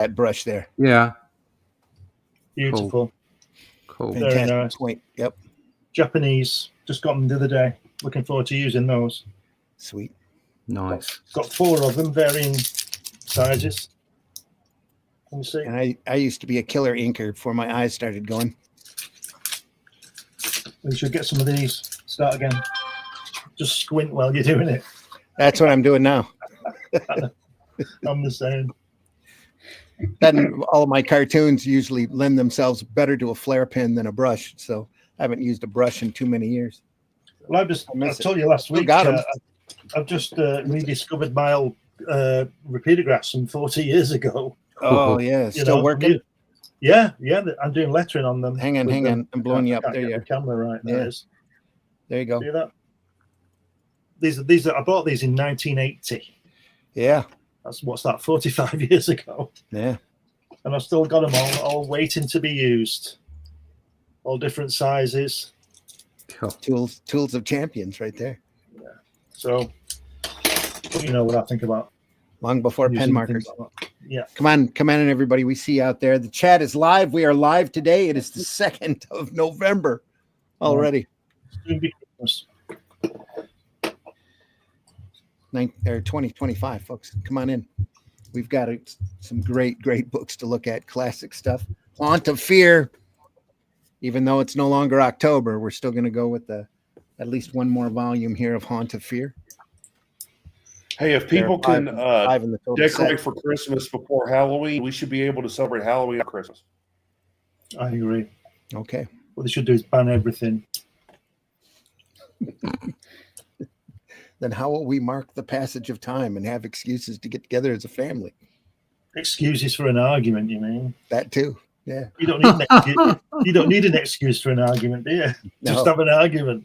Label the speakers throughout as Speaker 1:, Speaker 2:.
Speaker 1: that brush there.
Speaker 2: Yeah.
Speaker 3: Beautiful.
Speaker 2: Cool.
Speaker 3: Very
Speaker 1: Fantastic
Speaker 3: nice.
Speaker 1: point. Yep.
Speaker 3: Japanese. Just got them the other day. Looking forward to using those.
Speaker 1: Sweet.
Speaker 2: Nice.
Speaker 3: Got 4 of them, varying sizes. Can you see?
Speaker 1: And I used to be a killer inker before my eyes started going.
Speaker 3: We should get some of these. Start again. Just squint while you're doing it.
Speaker 1: That's what I'm doing now.
Speaker 3: I'm the same.
Speaker 1: Then all of my cartoons usually lend themselves better to a flare pen than a brush. So I haven't used a brush in too many years.
Speaker 3: Well, I told you last week, I've just rediscovered my old repeater graphs from 40 years ago.
Speaker 1: Oh, yeah. Still working?
Speaker 3: Yeah. I'm doing lettering on them.
Speaker 1: Hang on. I'm blowing you up. There you
Speaker 3: are. The camera right. There it is.
Speaker 1: There you go.
Speaker 3: See that? These are I bought these in 1980.
Speaker 1: Yeah.
Speaker 3: What's that? 45 years ago.
Speaker 1: Yeah.
Speaker 3: And I've still got them all waiting to be used. All different sizes.
Speaker 1: Tools of champions right there.
Speaker 3: Yeah. So you know what I think about.
Speaker 1: Long before pen markers.
Speaker 3: Yeah.
Speaker 1: Come on, everybody. We see you out there. The chat is live. We are live today. It is the 2nd of November already.
Speaker 3: Soon be Christmas.
Speaker 1: 2025, folks. Come on in. We've got some great books to look at. Classic stuff. Haunt of Fear. Even though it's no longer October, we're still going to go with at least one more volume here of Haunt of Fear.
Speaker 4: Hey, if people can decorate for Christmas before Halloween, we should be able to celebrate Halloween on Christmas.
Speaker 3: I agree.
Speaker 1: Okay.
Speaker 3: What they should do is ban everything.
Speaker 1: Then how will we mark the passage of time and have excuses to get together as a family?
Speaker 3: Excuses for an argument, you mean?
Speaker 1: That too. Yeah.
Speaker 3: You don't need an excuse. You don't need an excuse for an argument, do you?
Speaker 1: No.
Speaker 3: Just have an argument.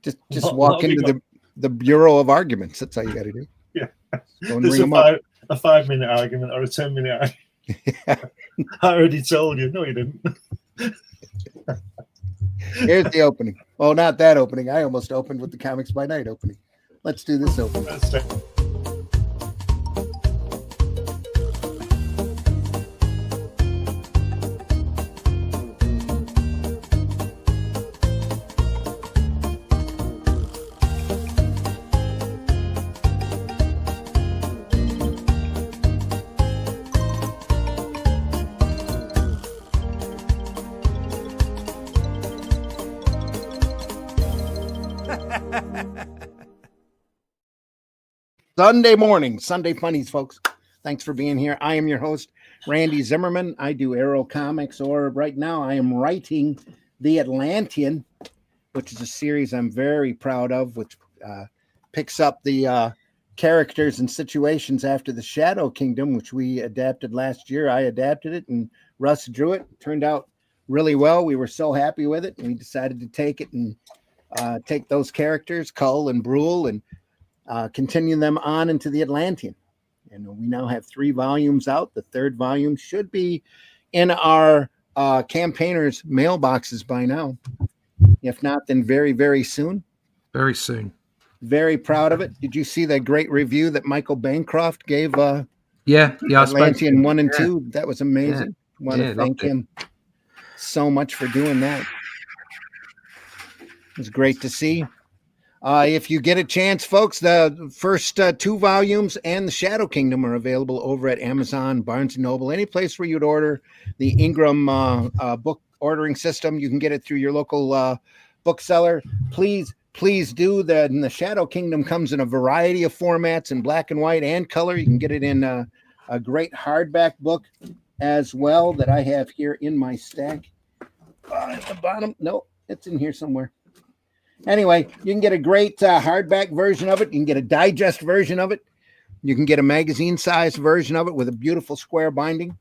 Speaker 1: Just walk into the Bureau of Arguments. That's all you got to do.
Speaker 3: Yeah.
Speaker 1: There's
Speaker 3: a 5-minute argument or a 10-minute argument.
Speaker 1: Yeah.
Speaker 3: I already told you. No, you didn't.
Speaker 1: Here's the opening. Oh, not that opening. I almost opened with the Comics by Night opening. Let's do this opening. Sunday morning, Sunday Funnies, folks. Thanks for being here. I am your host, Randy Zimmerman. I do Arrow Comics, or right now I am writing The Atlantean, which is a series I'm very proud of, which picks up the characters and situations after the Shadow Kingdom, which we adapted last year. I adapted it, and Russ drew it. It turned out really well. We were so happy with it, and we decided to take it and take those characters, Cull and Brule, and continue them on into the Atlantean. And we now have 3 volumes out. The 3rd volume should be in our campaigners' mailboxes by now. If not, then very, very soon.
Speaker 2: Very soon.
Speaker 1: Very proud of it. Did you see that great review that Michael Bancroft gave?
Speaker 2: Yeah.
Speaker 1: Atlantean 1 and 2. That was amazing.
Speaker 2: Yeah.
Speaker 1: Want to thank him so much for doing that. It was great to see. If you get a chance, folks, the first 2 volumes and the Shadow Kingdom are available over at Amazon, Barnes & Noble, any place where you'd order the Ingram book ordering system. You can get it through your local bookseller. Please do. The Shadow Kingdom comes in a variety of formats, in black and white and color. You can get it in a great hardback book as well that I have here in my stack. At the bottom. No, it's in here somewhere. Anyway, you can get a great hardback version of it. You can get a digest version of it. You can get a magazine-sized version of it with a beautiful square binding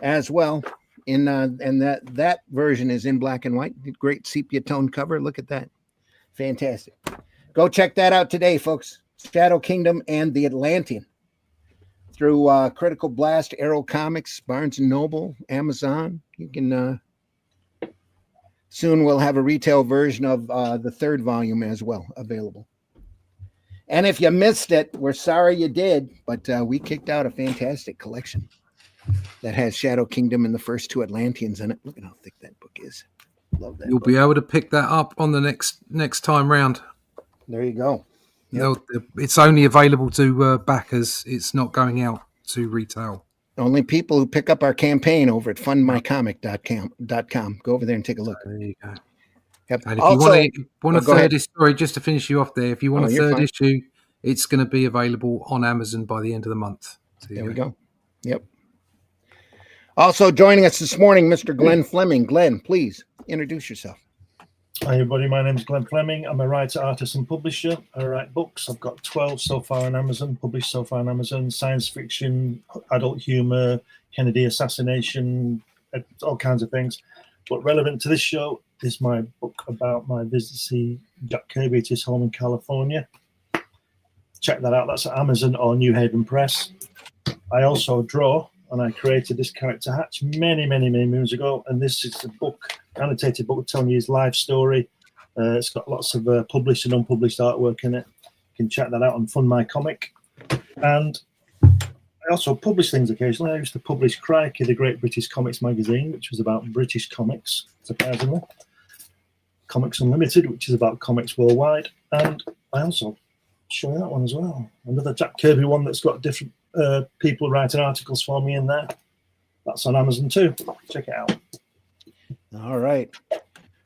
Speaker 1: as well. And that version is in black and white. Great sepia tone cover. Look at that. Fantastic. Go check that out today, folks. Shadow Kingdom and the Atlantean. Through Critical Blast, Arrow Comics, Barnes & Noble, Amazon. You can... Soon we'll have a retail version of the 3rd volume as well available. And if you missed it, we're sorry you did, but we kicked out a fantastic collection that has Shadow Kingdom and the first 2 Atlanteans in it. Look at how thick that book is. Love that.
Speaker 2: You'll be able to pick that up on the next time round.
Speaker 1: There you go. Yep.
Speaker 2: It's only available to backers. It's not going out to retail.
Speaker 1: Only people who pick up our campaign over at fundmycomic.com. Go over there and take a look.
Speaker 2: There you go.
Speaker 1: Yep.
Speaker 2: And if
Speaker 1: also,
Speaker 2: you want a third issue, sorry, just to finish you off there, if you want a third issue, it's going to be available on Amazon by the end of the month.
Speaker 1: There we go. Yep. Also joining us this morning, Mr. Glenn Fleming. Glenn, please introduce yourself.
Speaker 3: Hi, everybody. My name is Glenn Fleming. I'm a writer, artist, and publisher. I write books. I've got 12 so far on Amazon, published so far on Amazon. Science fiction, adult humor, Kennedy assassination, all kinds of things. But relevant to this show is my book about my visit to see Jack Kirby at his home in California. Check that out. That's at Amazon or New Haven Press. I also draw, and I created this character Hatch many moons ago. And this is the book, annotated book telling you his life story. It's got lots of published and unpublished artwork in it. You can check that out on Fun My Comic. And I also publish things occasionally. I used to publish Crikey, the Great British Comics magazine, which was about British comics, surprisingly. Comics Unlimited, which is about comics worldwide. And I also show you that one as well. Another Jack Kirby one that's got different people writing articles for me in there. That's on Amazon too. Check it out.
Speaker 1: All right.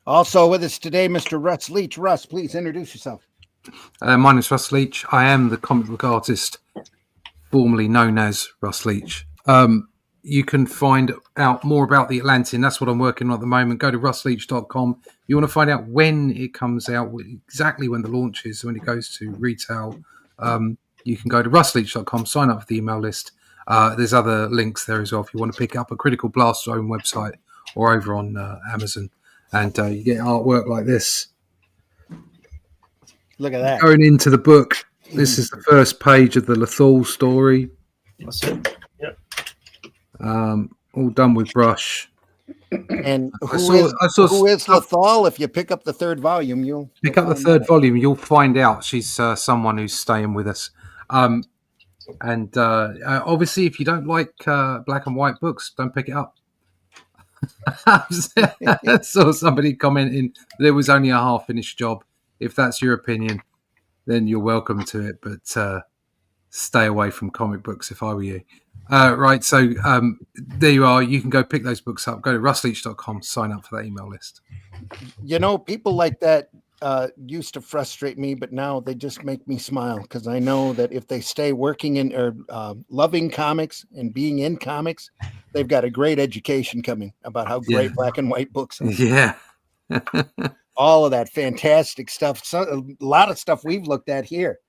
Speaker 1: Also with us today, Mr. Russ Leach. Russ, please introduce yourself.
Speaker 2: My name is Russ Leach. I am the comic book artist formerly known as Russ Leach. You can find out more about the Atlantean. That's what I'm working on at the moment. Go to russleach.com. You want to find out when it comes out, exactly when the launch is, when it goes to retail. You can go to russleach.com, sign up for the email list. There's other links there as well if you want to pick up a Critical Blast's own website or over on Amazon. And you get artwork like this.
Speaker 1: Look at that.
Speaker 2: Going into the book, this is the first page of the Lethal story.
Speaker 3: That's it. Yep.
Speaker 2: All done with brush.
Speaker 1: And who is Lethal? If you pick up the 3rd volume, you'll
Speaker 2: pick up the 3rd volume. You'll find out she's someone who's staying with us. And obviously, if you don't like black and white books, don't pick it up. I saw somebody commenting there was only a half-finished job. If that's your opinion, then you're welcome to it. But stay away from comic books if I were you. Right, so there you are. You can go pick those books up. Go to russleach.com, sign up for that email list.
Speaker 1: You know, people like that used to frustrate me, but now they just make me smile because I know that if they stay working in or loving comics and being in comics, they've got a great education coming about how great black and white books are.
Speaker 2: Yeah.
Speaker 1: All of that fantastic stuff. So, a lot of stuff we've looked at here.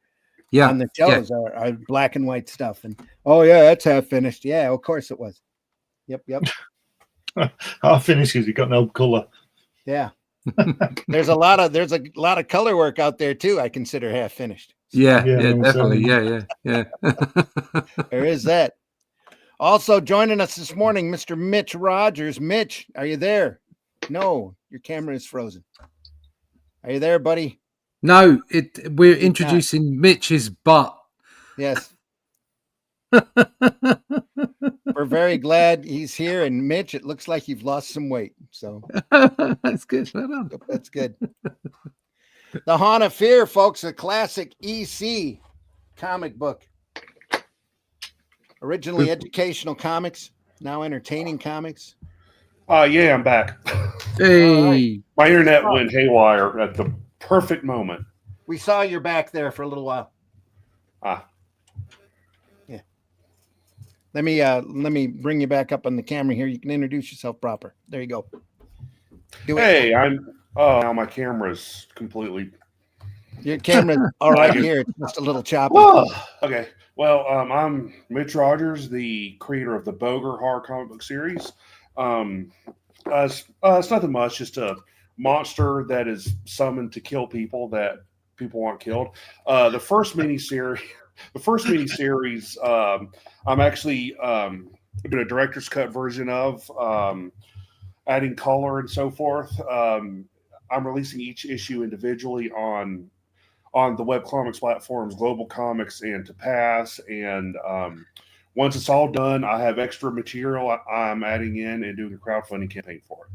Speaker 2: Yeah,
Speaker 1: on the shows are black and white stuff, and that's half finished. Yeah, of course it was. Yep.
Speaker 3: Half finished because you got no color.
Speaker 1: Yeah, there's a lot of color work out there too. I consider half finished.
Speaker 2: Yeah, definitely. Yeah.
Speaker 1: There is that. Also joining us this morning, Mr. Mitch Rogers. Mitch, are you there? No, your camera is frozen. Are you there, buddy?
Speaker 2: No, we're introducing Mitch's butt.
Speaker 1: Yes. We're very glad he's here. And Mitch, it looks like you've lost some weight. So
Speaker 2: that's good.
Speaker 1: That's good. The Haunt of Fear, folks, a classic EC comic book. Originally educational comics, now entertaining comics.
Speaker 4: Yeah, I'm back.
Speaker 2: Hey.
Speaker 4: Right. My internet went haywire at the perfect moment.
Speaker 1: We saw your back there for a little while. Yeah. Let me bring you back up on the camera here. You can introduce yourself proper. There you go.
Speaker 4: Hey, now my camera's completely.
Speaker 1: Your camera's all right here. It's just a little choppy.
Speaker 4: Okay. Well, I'm Mitch Rogers, the creator of the Boger horror comic book series. It's nothing much, just a monster that is summoned to kill people that people want killed. The first miniseries, I'm actually doing a director's cut version of, adding color and so forth. I'm releasing each issue individually on on the webcomics platforms, Global Comics and To Pass. And once it's all done, I have extra material I'm adding in and doing a crowdfunding campaign for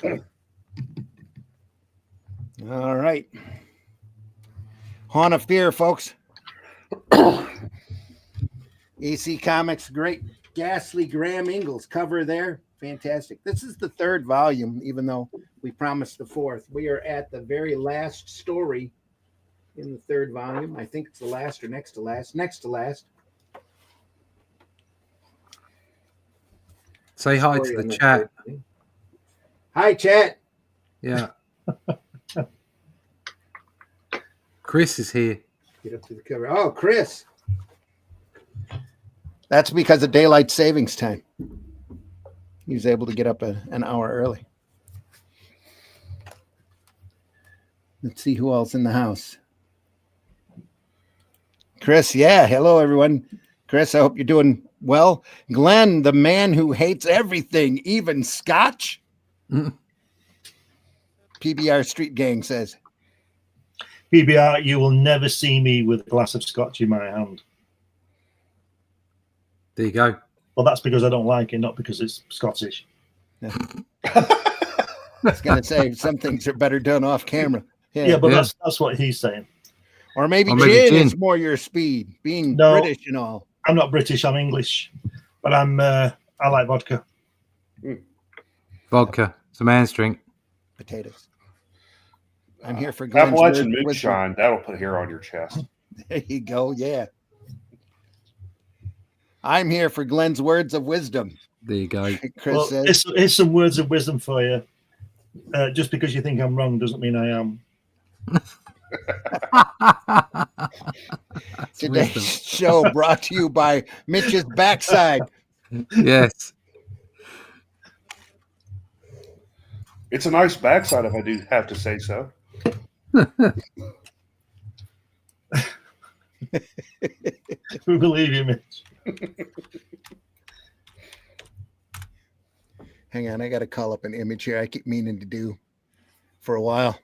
Speaker 4: it.
Speaker 1: All right. Haunt of Fear, folks. AC Comics, great. Ghastly Graham Ingalls cover there. Fantastic. This is the 3rd volume, even though we promised the 4th. We are at the very last story in the 3rd volume. I think it's the last or next to last. Next to last.
Speaker 2: Say hi
Speaker 1: Story
Speaker 2: to
Speaker 1: on
Speaker 2: the
Speaker 1: the
Speaker 2: chat.
Speaker 1: 3rd. Hi, chat.
Speaker 2: Yeah. Chris is here.
Speaker 1: Get up to the cover. Oh, Chris. That's because of daylight savings time. He was able to get up an hour early. Let's see who else in the house. Chris, yeah. Hello, everyone. Chris, I hope you're doing well. Glenn, the man who hates everything, even scotch. PBR Street Gang says.
Speaker 3: PBR, you will never see me with a glass of scotch in my hand.
Speaker 2: There you go.
Speaker 3: Well, that's because I don't like it, not because it's Scottish.
Speaker 1: I was going to say some things are better done off camera.
Speaker 3: Yeah, but that's what he's saying.
Speaker 1: Or maybe gin is more your speed, being British and all.
Speaker 3: I'm not British. I'm English, but I like vodka.
Speaker 2: Vodka. It's a man's drink.
Speaker 1: Potatoes. I'm here for Glenn's
Speaker 4: Appalachian moonshine. That'll put hair on your chest.
Speaker 1: There you go. Yeah. I'm here for Glenn's words of wisdom.
Speaker 2: There you go.
Speaker 1: Chris says.
Speaker 3: Here's some words of wisdom for you. Just because you think I'm wrong doesn't mean I am.
Speaker 1: Today's show brought to you by Mitch's Backside.
Speaker 2: Yes.
Speaker 4: It's a nice backside, if I do have to say so.
Speaker 3: We believe you, Mitch.
Speaker 1: Hang on, I got to call up an image here. I keep meaning to do for a while.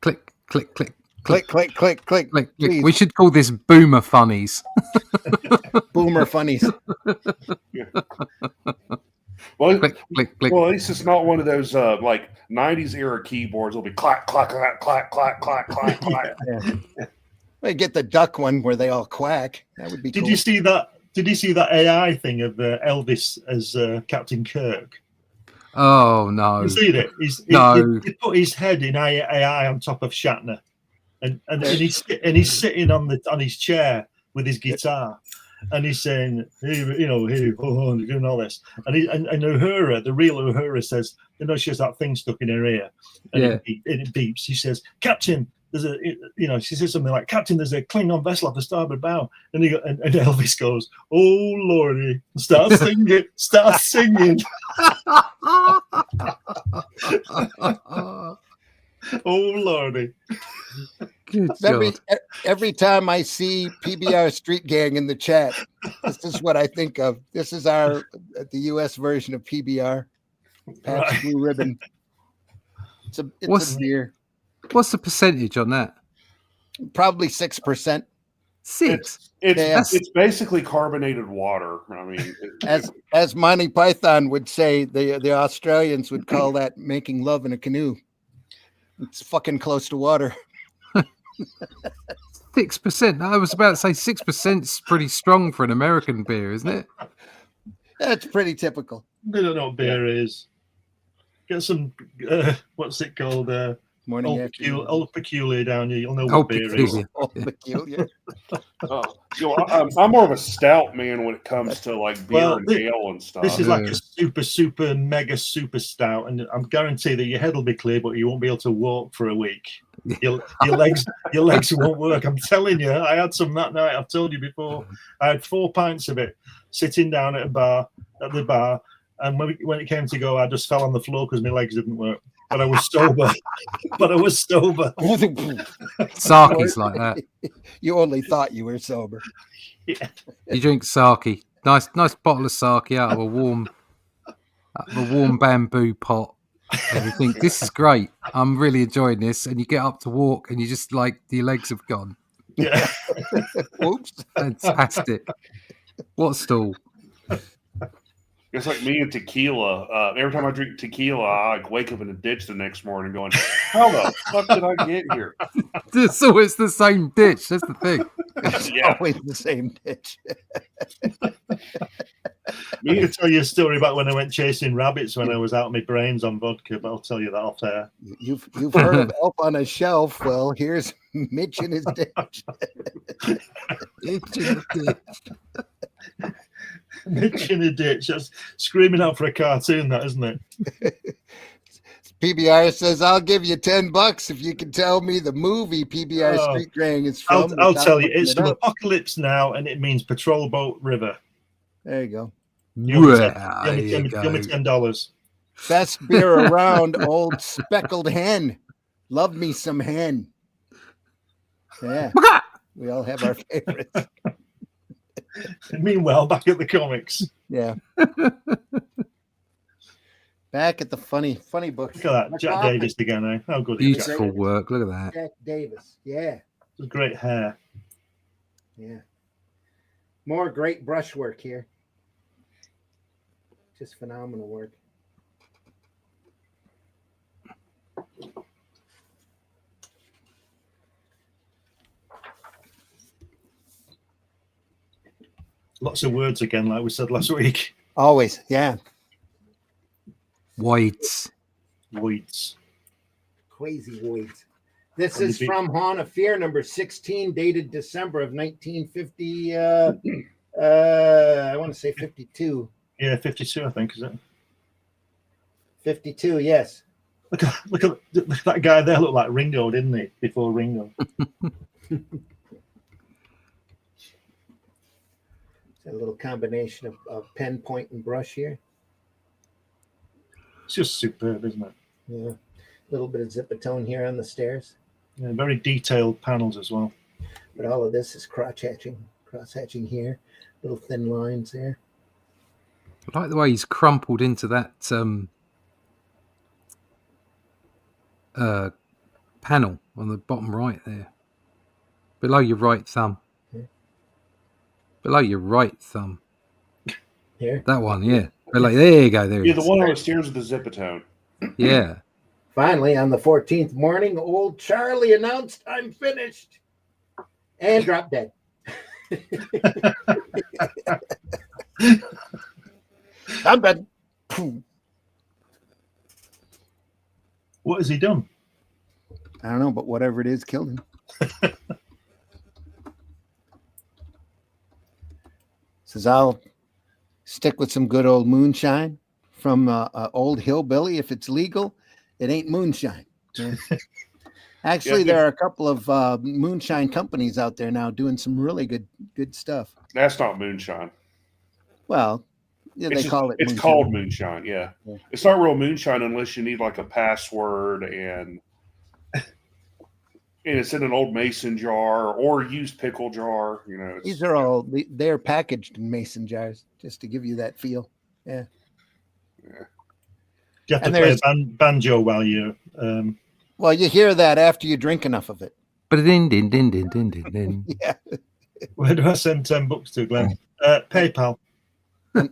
Speaker 2: Click, click, click.
Speaker 1: Click, click, click, click.
Speaker 2: Click, click. We should call this Boomer Funnies.
Speaker 1: Boomer Funnies.
Speaker 4: Yeah. Well,
Speaker 2: click, click, click.
Speaker 4: Well, at least it's not one of those like 90s era keyboards. It'll be clack, clack, clack, clack, clack, clack, clack, clack.
Speaker 1: Yeah. I get the duck one where they all quack. That would be cool.
Speaker 3: Did you see that? Did you see that AI thing of Elvis as Captain Kirk?
Speaker 2: Oh no!
Speaker 3: You seen it? He put his head in AI on top of Shatner, and he's sitting on his chair with his guitar, and he's saying, hey, doing all this, and Uhura, the real Uhura, says, she has that thing stuck in her ear, and it beeps. She says, Captain. She says something like, Captain, there's a Klingon vessel off the starboard bow. And Elvis goes, oh, Lordy. Start singing. Oh, Lordy.
Speaker 2: Good
Speaker 1: every time I see PBR Street Gang in the chat, this is what I think of. This is the U.S. version of PBR. Patch Blue Ribbon. It's a beer.
Speaker 2: What's the percentage on that?
Speaker 1: Probably 6%.
Speaker 2: 6.
Speaker 4: It's basically carbonated water. I mean,
Speaker 1: as Monty Python would say, the Australians would call that making love in a canoe. It's fucking close to water.
Speaker 2: 6%. I was about to say 6% is pretty strong for an American beer, isn't it?
Speaker 1: That's pretty typical.
Speaker 3: They don't know what beer is. Get some, what's it called? Old Peculiar down here. You'll know what beer is.
Speaker 1: Old Peculiar.
Speaker 4: I'm more of a stout man when it comes to like beer and ale and stuff.
Speaker 3: This is like a super, mega super stout, and I'm guaranteed that your head will be clear, but you won't be able to walk for a week. Your legs won't work. I'm telling you, I had some that night. I've told you before. I had 4 pints of it, sitting down at the bar, and when it came to go, I just fell on the floor because my legs didn't work. But I was sober.
Speaker 2: Sake's like that.
Speaker 1: You only thought you were sober.
Speaker 3: Yeah.
Speaker 2: You drink sake. Nice bottle of sake out of a warm The warm bamboo pot. And you think, this is great. I'm really enjoying this. And you get up to walk and you just like, your legs have gone.
Speaker 3: Yeah.
Speaker 1: Oops.
Speaker 2: Fantastic. What stall?
Speaker 4: It's like me and tequila. Every time I drink tequila, I like wake up in a ditch the next morning going, how the fuck did I get here?
Speaker 2: It's always the same ditch. That's the thing.
Speaker 1: It's
Speaker 4: Yeah.
Speaker 1: always the same ditch.
Speaker 3: I could tell you a story about when I went chasing rabbits when I was out of my brains on vodka, but I'll tell you that off air.
Speaker 1: You've heard of Elf on a Shelf. Well, here's Mitch in his ditch.
Speaker 2: Itch in the ditch.
Speaker 3: Mitch in a ditch. That's screaming out for a cartoon, that, isn't it?
Speaker 1: PBR says, I'll give you $10 if you can tell me the movie PBR
Speaker 3: Oh,
Speaker 1: Street Gang is from.
Speaker 3: I'll
Speaker 1: without
Speaker 3: tell you,
Speaker 1: looking
Speaker 3: it's
Speaker 1: it
Speaker 3: from
Speaker 1: up.
Speaker 3: Apocalypse Now, and it means Patrol Boat River.
Speaker 1: There you go.
Speaker 2: Well, there
Speaker 3: Give
Speaker 2: you
Speaker 3: me
Speaker 2: go.
Speaker 3: $10.
Speaker 1: Best beer around, old speckled hen. Love me some hen. Yeah, we all have our favorites.
Speaker 3: Meanwhile, back at the comics.
Speaker 1: Yeah. Back at the funny books.
Speaker 3: Look at that, Jack Davis again, eh? How good is Jack?
Speaker 2: Beautiful work. Look at that.
Speaker 1: Jack Davis. Yeah.
Speaker 3: Great hair.
Speaker 1: Yeah. More great brushwork here. Just phenomenal work.
Speaker 3: Lots of words again, like we said last week.
Speaker 1: Always. Yeah.
Speaker 2: Whites.
Speaker 3: Weeds.
Speaker 1: Crazy voids. This is from Hawn of Fear, number 16, dated December of 1950. I want to say 52.
Speaker 3: Yeah, 52, I think, is it?
Speaker 1: 52, yes.
Speaker 3: Look at that guy there. Looked like Ringo, didn't he? Before Ringo.
Speaker 1: It's a little combination of pen, point, and brush here.
Speaker 3: It's just superb, isn't it?
Speaker 1: Yeah. A little bit of zipatone here on the stairs.
Speaker 3: Yeah, very detailed panels as well.
Speaker 1: But all of this is cross-hatching here. Little thin lines there.
Speaker 2: I like the way he's crumpled into that panel on the bottom right there. Below your right thumb.
Speaker 1: Okay.
Speaker 2: Below your right thumb.
Speaker 1: Here.
Speaker 2: That one, yeah. Below, there you go. There it
Speaker 4: Yeah, the
Speaker 2: is.
Speaker 4: one on the stairs with the zipatone.
Speaker 2: Yeah.
Speaker 1: Finally, on the 14th morning, old Charlie announced, I'm finished. And dropped dead. I'm dead.
Speaker 3: What has he done?
Speaker 1: I don't know, but whatever it is, killed him. Says, I'll stick with some good old moonshine from old hillbilly. If it's legal, it ain't moonshine. Yeah. Actually,
Speaker 4: Yeah,
Speaker 1: there are a couple of moonshine companies out there now doing some really good stuff.
Speaker 4: That's not moonshine.
Speaker 1: Well, yeah, they call it.
Speaker 4: It's
Speaker 1: moonshine.
Speaker 4: called moonshine. Yeah. It's not real moonshine unless you need like a password and it's in an old mason jar or used pickle jar. You know,
Speaker 1: These are all they're packaged in mason jars just to give you that feel. Yeah.
Speaker 3: You have to
Speaker 1: And
Speaker 3: play
Speaker 1: there's-
Speaker 3: a banjo while you.
Speaker 1: Well, you hear that after you drink enough of it.
Speaker 2: But din din din din din din din.
Speaker 1: Yeah.
Speaker 3: Where do I send $10 to, Glenn? PayPal.
Speaker 1: And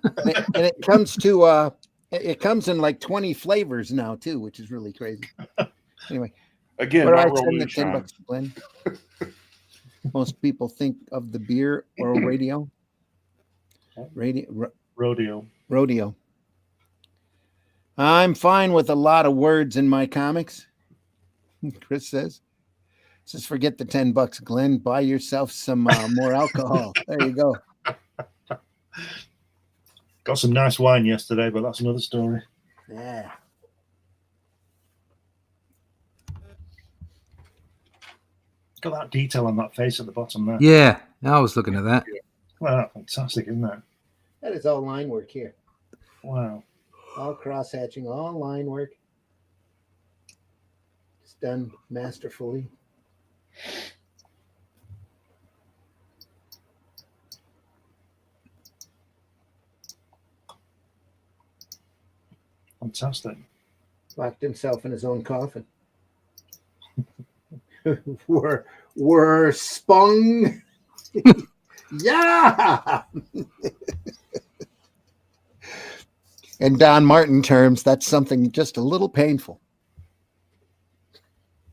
Speaker 1: it comes to it comes in like 20 flavors now too, which is really crazy. Anyway,
Speaker 4: again,
Speaker 1: where do I
Speaker 4: not real
Speaker 1: send the $10,
Speaker 4: moonshine.
Speaker 1: Glenn? Most people think of the beer or rodeo. Rodeo. I'm fine with a lot of words in my comics. Chris says, just forget the $10, Glenn. Buy yourself some more alcohol. There you go.
Speaker 3: Got some nice wine yesterday, but that's another story.
Speaker 1: Yeah.
Speaker 3: Got that detail on that face at the bottom there.
Speaker 2: Yeah, I was looking at that.
Speaker 3: Wow, fantastic, isn't that?
Speaker 1: That is all line work here.
Speaker 3: Wow.
Speaker 1: All cross hatching, all line work. It's done masterfully.
Speaker 3: Fantastic.
Speaker 1: Locked himself in his own coffin. we're spung. Yeah. In Don Martin terms, that's something just a little painful.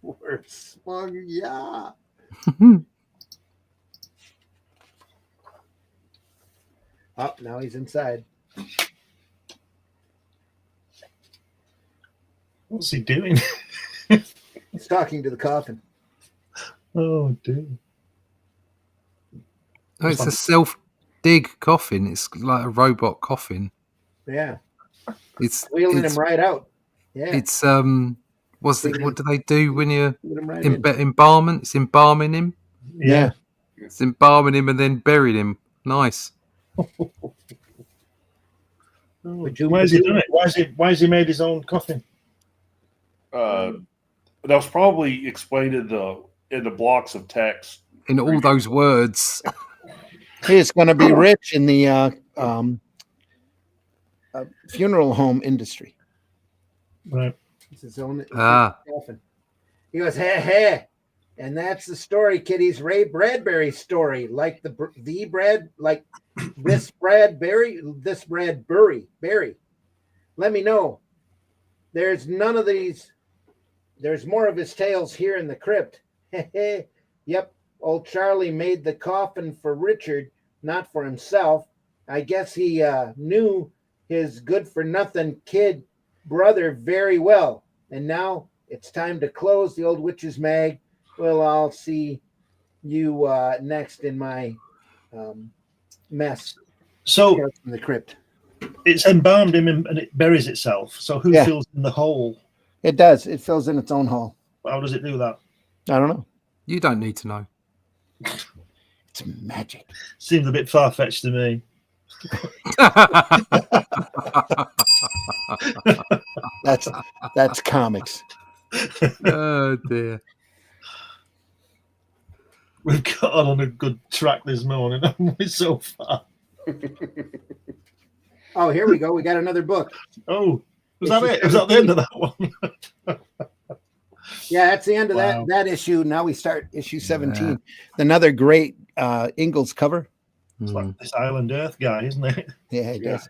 Speaker 1: We're spung. Yeah. Oh, now he's inside.
Speaker 3: What's he doing?
Speaker 1: He's talking to the coffin.
Speaker 3: Oh, dear.
Speaker 2: Oh, it's a self-dig coffin. It's like a robot coffin.
Speaker 1: Yeah.
Speaker 2: It's
Speaker 1: Wheeling him right out. Yeah.
Speaker 2: It's what do they do when you're
Speaker 1: Right
Speaker 2: embalming? It's embalming him.
Speaker 1: Yeah.
Speaker 2: It's embalming him and then burying him. Nice.
Speaker 3: Why has he done it? Why has he made his own coffin?
Speaker 4: That was probably explained in the blocks of text.
Speaker 2: In all those words.
Speaker 1: He's going to be rich in the funeral home industry.
Speaker 3: Right.
Speaker 1: It's his own coffin. He goes, hey, and that's the story, kiddies. Ray Bradbury's story, like the Brad, like this Bradbury, this Bradbury. Let me know. There's none of these. There's more of his tales here in the crypt. Yep, old Charlie made the coffin for Richard, not for himself. I guess he knew his good-for-nothing kid brother very well. And now it's time to close the Old Witch's Mag. Well, I'll see you next in my mess.
Speaker 3: So
Speaker 1: in the crypt.
Speaker 3: It's embalmed him and it buries itself. So who fills in the hole?
Speaker 1: It does. It fills in its own hole.
Speaker 3: How does it do that?
Speaker 1: I don't know.
Speaker 2: You don't need to know.
Speaker 1: It's magic.
Speaker 3: Seems a bit far-fetched to me.
Speaker 1: That's comics.
Speaker 2: Oh dear.
Speaker 3: We've got on a good track this morning, haven't we, so far?
Speaker 1: Oh, here we go. We got another book.
Speaker 3: Oh, was that it? Was that the end of that one?
Speaker 1: Yeah, that's the end of that issue. Now we start issue 17. Yeah. Another great Ingalls cover.
Speaker 3: It's like this Island Earth guy, isn't it?
Speaker 1: Yeah, it does.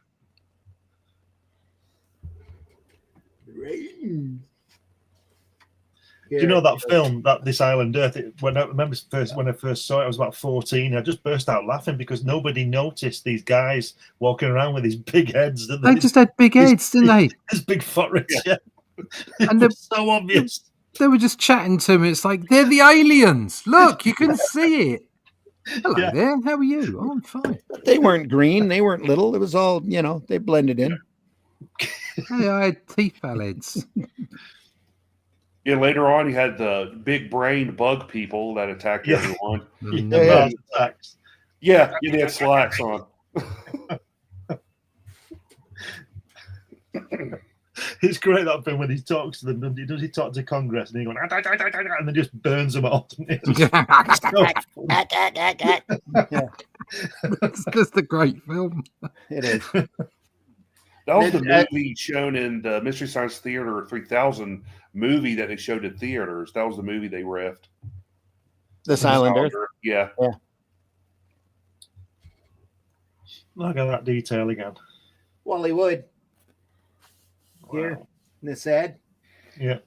Speaker 3: Do you know that film, that This Island Earth? When I first saw it, I was about 14. I just burst out laughing because nobody noticed these guys walking around with these big heads.
Speaker 2: They just had big heads, didn't they?
Speaker 3: These big foreheads, yeah.
Speaker 2: And they're
Speaker 3: so obvious.
Speaker 2: They were just chatting to me. It's like, they're the aliens. Look, you can see it. Hello there. How are you? Oh, I'm fine.
Speaker 1: They weren't green. They weren't little. It was all, they blended in.
Speaker 2: Hey, I had teeth heads.
Speaker 4: Yeah, later on, you had the big-brained bug people that attacked everyone. Yeah, they had slacks on.
Speaker 3: It's great that bit when he talks to them. Does he talk to Congress and he goes, and then just burns them all?
Speaker 2: It's just a great film.
Speaker 1: It is.
Speaker 4: That was the movie shown in the Mystery Science Theater 3000 movie that they showed at theaters. That was the movie they riffed.
Speaker 1: This Island Earth?
Speaker 4: Yeah.
Speaker 3: Look at that detail again.
Speaker 1: Wally Wood. Here in this ad.
Speaker 3: Yeah.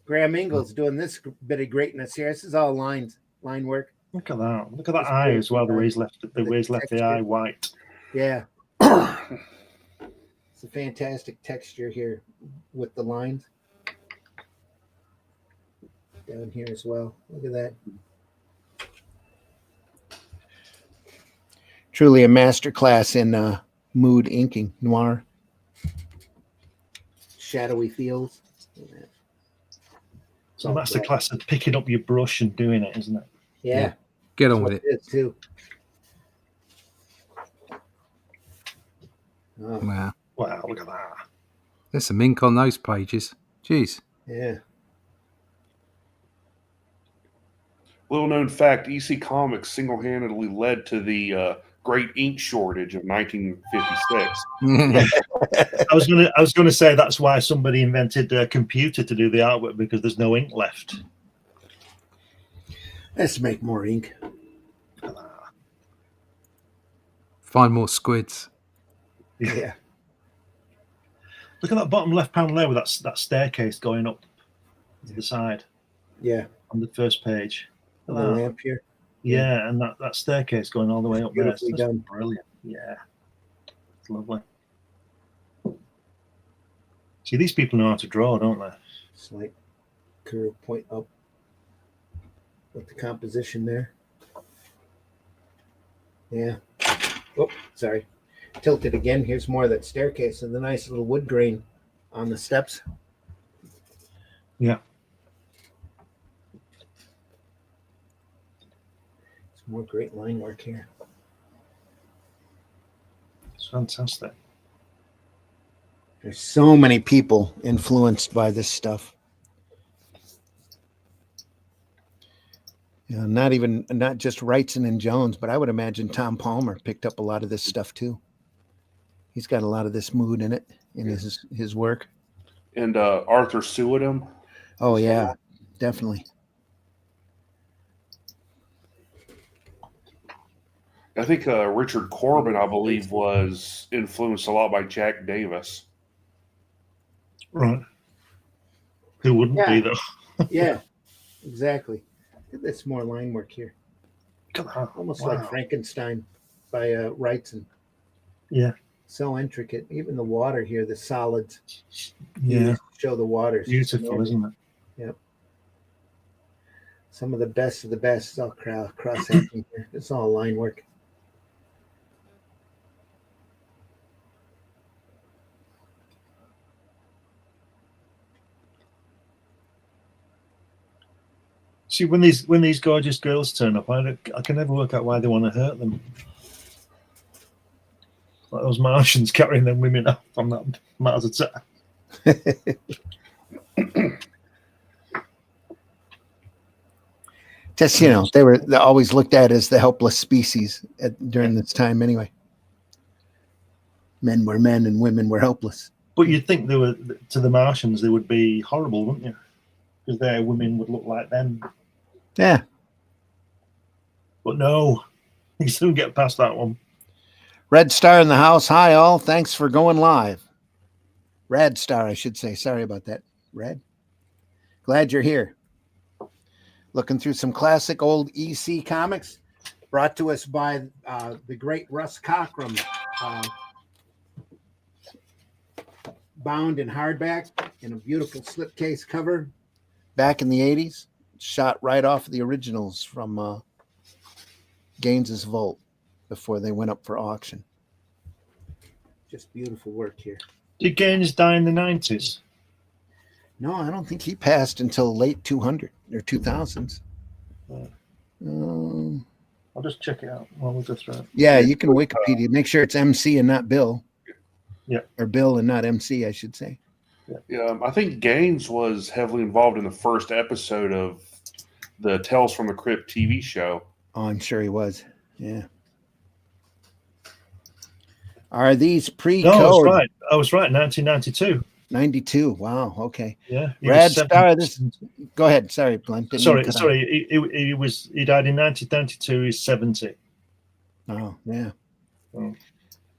Speaker 1: Graham Ingalls doing this bit of greatness here. This is all line work.
Speaker 3: Look at that. Look at that eye as well, the way he's left the eye white.
Speaker 1: Yeah. It's a fantastic texture here with the lines. Down here as well. Look at that. Truly a masterclass in mood inking, noir. Shadowy feels.
Speaker 3: So that's the class of picking up your brush and doing it, isn't it?
Speaker 1: Yeah.
Speaker 2: Get on with it.
Speaker 1: It is too.
Speaker 2: Oh.
Speaker 3: Wow, look at that.
Speaker 2: There's some ink on those pages. Jeez.
Speaker 1: Yeah.
Speaker 4: Little known fact, EC Comics single-handedly led to the great ink shortage of 1956.
Speaker 3: I was gonna say that's why somebody invented a computer to do the artwork, because there's no ink left.
Speaker 1: Let's make more ink.
Speaker 2: Find more squids.
Speaker 1: Yeah.
Speaker 3: Look at that bottom left panel there with that staircase going up to the side
Speaker 1: Yeah.
Speaker 3: on the first page.
Speaker 1: The
Speaker 3: Look at that.
Speaker 1: lamp here.
Speaker 3: Yeah, and that staircase going all the way up there.
Speaker 1: Beautifully
Speaker 3: That's
Speaker 1: done.
Speaker 3: brilliant. Yeah, it's lovely. See, these people know how to draw, don't they?
Speaker 1: Slight curve point up with the composition there. Yeah. Oh, sorry. Tilted again. Here's more of that staircase and the nice little wood grain on the steps.
Speaker 3: Yeah.
Speaker 1: Some more great line work here.
Speaker 3: It's fantastic.
Speaker 1: There's so many people influenced by this stuff. You know, not just Wrightson and Jones, but I would imagine Tom Palmer picked up a lot of this stuff too. He's got a lot of this mood in it in his work.
Speaker 4: And Arthur Suidam.
Speaker 1: Oh yeah, definitely.
Speaker 4: I think Richard Corbin, I believe, was influenced a lot by Jack Davis.
Speaker 3: Right. Who wouldn't be, though?
Speaker 1: Yeah, exactly. Look at this more line work here. Almost
Speaker 3: Wow.
Speaker 1: like Frankenstein by Wrightson.
Speaker 3: Yeah.
Speaker 1: So intricate. Even the water here, the solids.
Speaker 3: Yeah.
Speaker 1: Show the waters.
Speaker 3: Beautiful, isn't it?
Speaker 1: Yep. Some of the best is all cross hatching here. It's all line work.
Speaker 3: See, when these gorgeous girls turn up, I can never work out why they want to hurt them. Like those Martians carrying them women off on that Mars attack.
Speaker 1: Just, they're always looked at as the helpless species during this time anyway. Men were men and women were helpless.
Speaker 3: But you'd think to the Martians, they would be horrible, wouldn't you? Because their women would look like them.
Speaker 1: Yeah.
Speaker 3: But no, you soon get past that one.
Speaker 1: Red Star in the house. Hi, all. Thanks for going live. Rad Star, I should say. Sorry about that. Red. Glad you're here. Looking through some classic old EC comics brought to us by the great Russ Cockrum. Bound in hardback in a beautiful slipcase cover back in the 80s. Shot right off the originals from Gaines's vault before they went up for auction. Just beautiful work here.
Speaker 3: Did Gaines die in the 90s?
Speaker 1: No, I don't think he passed until late 200 or 2000s.
Speaker 3: I'll just check it out while we go through it.
Speaker 1: Yeah, you can Wikipedia. Make sure it's MC and not Bill.
Speaker 3: Yeah.
Speaker 1: Or Bill and not MC, I should say.
Speaker 4: Yeah, I think Gaines was heavily involved in the first episode of the Tales from the Crypt TV show.
Speaker 1: Oh, I'm sure he was. Yeah. Are these pre-code?
Speaker 3: No, I was right. I was right. 1992.
Speaker 1: 92. Wow. Okay.
Speaker 3: Yeah.
Speaker 1: Rad Star. Go ahead. Sorry, Glenn.
Speaker 3: Sorry. He died in 1992. He's 70.
Speaker 1: Oh, yeah.
Speaker 3: Oh.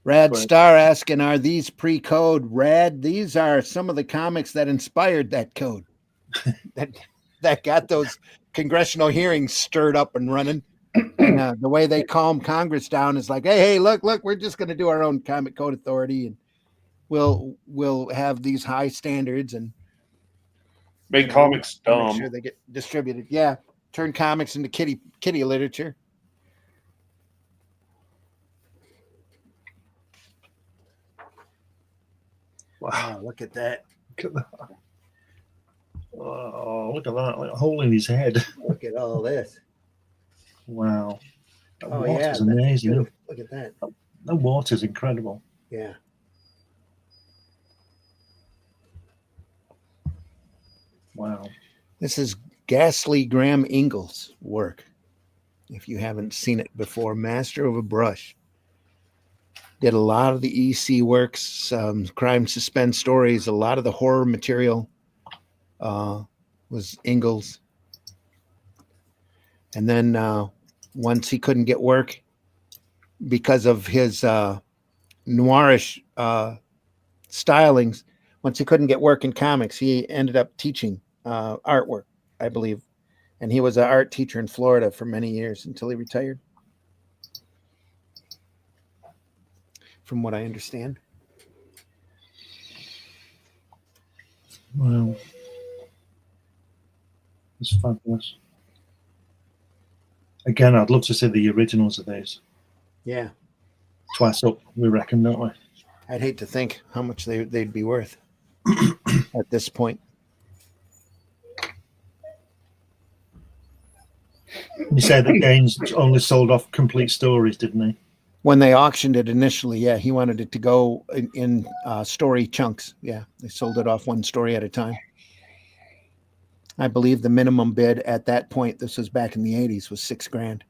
Speaker 1: Rad Star asking, are these pre-code? Rad, these are some of the comics that inspired that code. that got those congressional hearings stirred up and running. And, the way they calm Congress down is like, hey, look, we're just going to do our own comic code authority, and we'll have these high standards and
Speaker 4: make comics dumb.
Speaker 1: Make sure they get distributed. Yeah, turn comics into kitty literature. Wow, look at that.
Speaker 3: Look at that. Oh, look at that. Like a hole in his head.
Speaker 1: Look at all this.
Speaker 3: Wow. That
Speaker 1: Oh,
Speaker 3: water's
Speaker 1: yeah.
Speaker 3: amazing.
Speaker 1: Look at that.
Speaker 3: The water's incredible.
Speaker 1: Yeah.
Speaker 3: Wow.
Speaker 1: This is Ghastly Graham Ingalls' work. If you haven't seen it before, Master of a Brush. Did a lot of the EC works, crime suspense stories. A lot of the horror material was Ingalls. And then once he couldn't get work because of his noirish stylings, once he couldn't get work in comics, he ended up teaching artwork, I believe. And he was an art teacher in Florida for many years until he retired, from what I understand.
Speaker 3: Wow. It's fabulous. Again, I'd love to see the originals of these.
Speaker 1: Yeah.
Speaker 3: Twice up, we reckon, don't we?
Speaker 1: I'd hate to think how much they'd be worth at this point.
Speaker 3: You said that Gaines only sold off complete stories, didn't he?
Speaker 1: When they auctioned it initially, yeah, he wanted it to go in story chunks. Yeah, they sold it off one story at a time. I believe the minimum bid at that point, this was back in the 80s, was $6,000.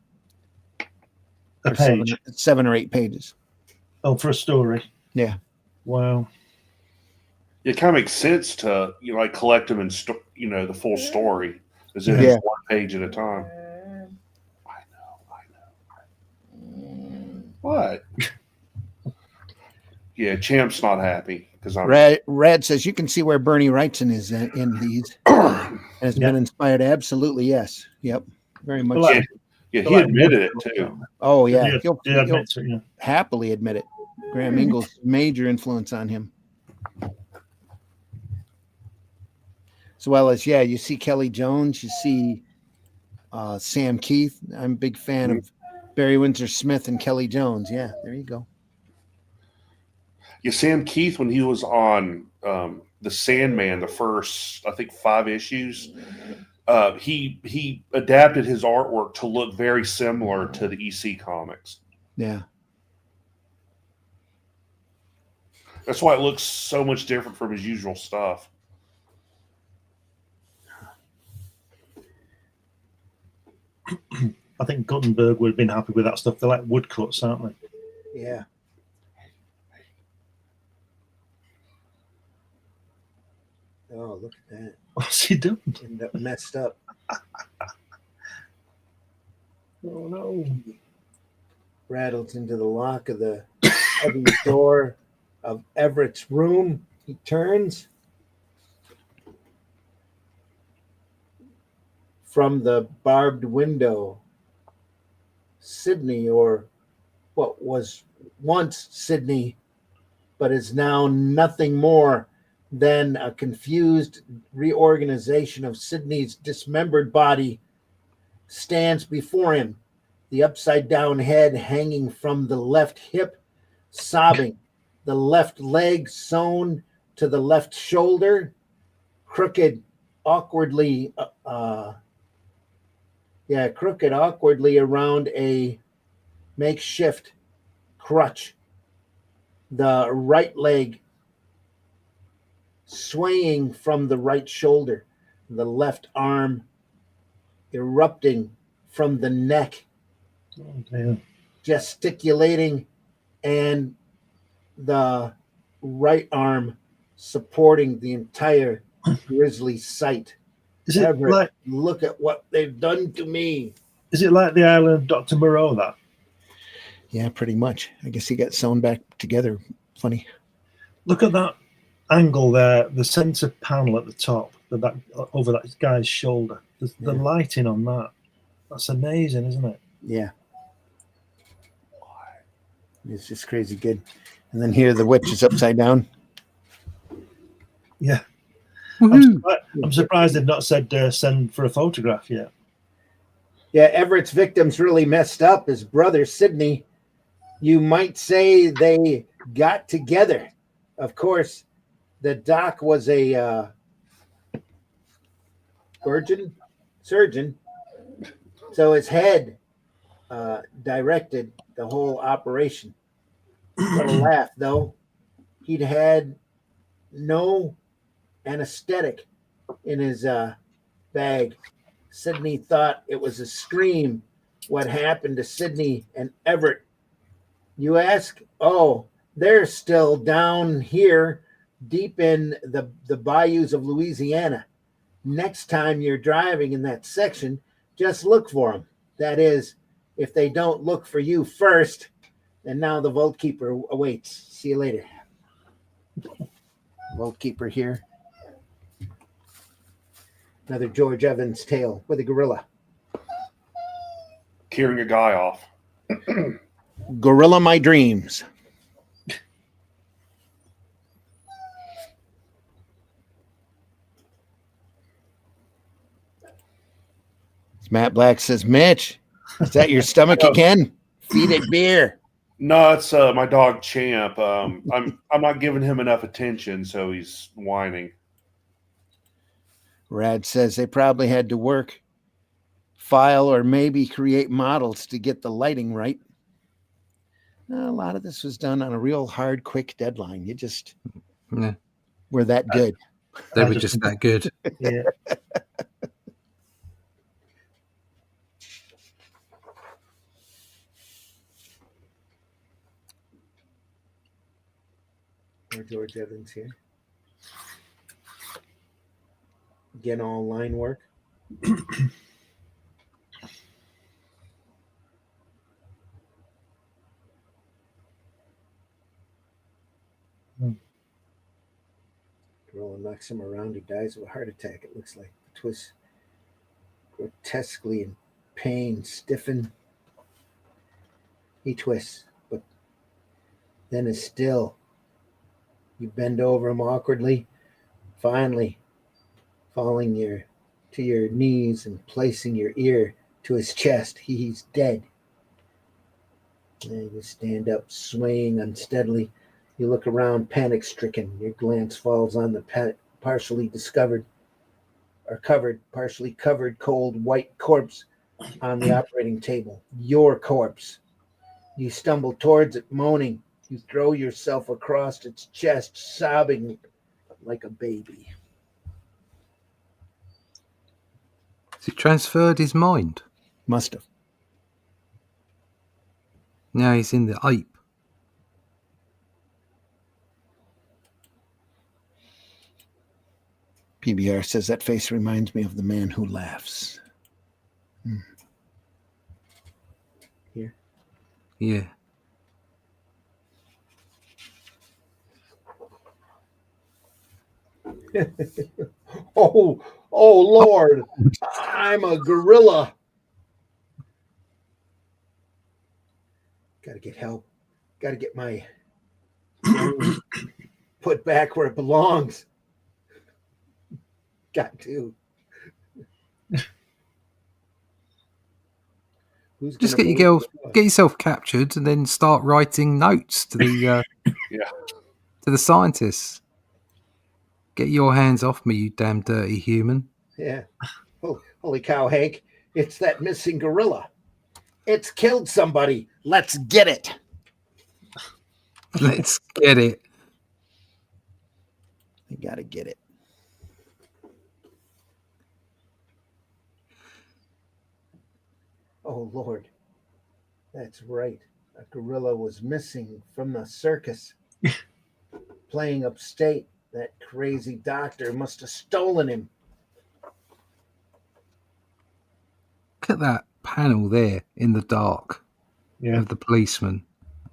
Speaker 3: A page?
Speaker 1: Seven or eight pages.
Speaker 3: Oh, for a story?
Speaker 1: Yeah.
Speaker 3: Wow.
Speaker 4: It kind of makes sense to like collect them in the full story, as if
Speaker 1: Yeah.
Speaker 4: it's one page at a time. I know. What? Yeah, Champ's not happy because I'm.
Speaker 1: Rad says you can see where Bernie Wrightson is in these. And has been inspired. Absolutely, yes. Yep. Very much.
Speaker 3: Well,
Speaker 4: Yeah, he admitted it too.
Speaker 1: Oh yeah,
Speaker 3: He'll admit to it, yeah.
Speaker 1: Happily admit it. Graham Ingalls, major influence on him. As well as, you see Kelly Jones, you see Sam Keith. I'm a big fan of Barry Windsor Smith and Kelly Jones. Yeah, there you go.
Speaker 4: Yeah, Sam Keith, when he was on the Sandman, the first, I think, 5 issues, he adapted his artwork to look very similar to the EC comics.
Speaker 1: Yeah.
Speaker 4: That's why it looks so much different from his usual stuff.
Speaker 3: I think Gutenberg would have been happy with that stuff. They're like woodcuts, aren't they?
Speaker 1: Yeah. Oh, look at that.
Speaker 3: What's he doing?
Speaker 1: Ended up messed up.
Speaker 3: Oh, no.
Speaker 1: Rattles into the lock of the heavy door of Everett's room. He turns from the barbed window. Sydney, or what was once Sydney, but is now nothing more than a confused reorganization of Sydney's dismembered body, stands before him, the upside-down head hanging from the left hip, sobbing, the left leg sewn to the left shoulder, crooked awkwardly around a makeshift crutch. The right leg swaying from the right shoulder, the left arm erupting from the neck, gesticulating, and the right arm supporting the entire grisly sight.
Speaker 3: Is it
Speaker 1: Everett,
Speaker 3: like,
Speaker 1: look at what they've done to me.
Speaker 3: is it like the island of Dr. Moreau, that?
Speaker 1: Yeah, pretty much. I guess he got sewn back together. Funny.
Speaker 3: Look at that angle there, the center panel at the top, that over that guy's shoulder. The lighting on that. That's amazing, isn't it?
Speaker 1: Yeah. It's just crazy good. And then here the witch is upside down.
Speaker 3: Yeah.
Speaker 2: Woohoo.
Speaker 3: I'm surprised they've not said send for a photograph yet.
Speaker 1: Yeah, Everett's victims really messed up. His brother, Sidney, you might say they got together. Of course, the doc was a surgeon. So his head directed the whole operation. What a laugh, though. He'd had no anesthetic in his bag. Sidney thought it was a scream. What happened to Sidney and Everett You ask? Oh, they're still down here deep in the bayous of Louisiana. Next time you're driving in that section, just look for them. That is, if they don't look for you first. And now the Vault Keeper awaits. See you later. Vault Keeper here. Another George Evans tale with a gorilla.
Speaker 4: Carrying a guy off.
Speaker 1: Gorilla My Dreams. Matt Black says, Mitch, is that your stomach again? Feed it beer.
Speaker 4: No, it's my dog Champ. I'm not giving him enough attention, so he's whining.
Speaker 1: Rad says they probably had to work, file, or maybe create models to get the lighting right. A lot of this was done on a real hard, quick deadline. You just were that good.
Speaker 2: They were just that good.
Speaker 3: Yeah.
Speaker 1: Or George Evans here. Again, all line work. Gorilla knocks him around. He dies of a heart attack, it looks like. The twist grotesquely in pain, stiffen. He twists, but then is still. You bend over him awkwardly, finally falling to your knees and placing your ear to his chest. He's dead. And you stand up, swaying unsteadily. You look around, panic-stricken. Your glance falls on the partially covered, cold, white corpse on the operating table. Your corpse. You stumble towards it, moaning. You throw yourself across its chest, sobbing like a baby.
Speaker 2: Has he transferred his mind?
Speaker 1: Must have.
Speaker 2: Now he's in the ape.
Speaker 1: PBR says that face reminds me of the man who laughs. Here?
Speaker 2: Yeah.
Speaker 1: Oh Lord, I'm a gorilla. Gotta get help. Gotta get my put back where it belongs. Got to.
Speaker 2: Just get yourself captured and then start writing notes to the to the scientists. Get your hands off me, you damn dirty human.
Speaker 1: Yeah. Oh, holy cow, Hank. It's that missing gorilla. It's killed somebody. Let's get it.
Speaker 2: Let's get it.
Speaker 1: We gotta get it. Oh, Lord. That's right. A gorilla was missing from the circus. Playing upstate. That crazy doctor must have stolen him.
Speaker 2: Look at that panel there in the dark of the policeman.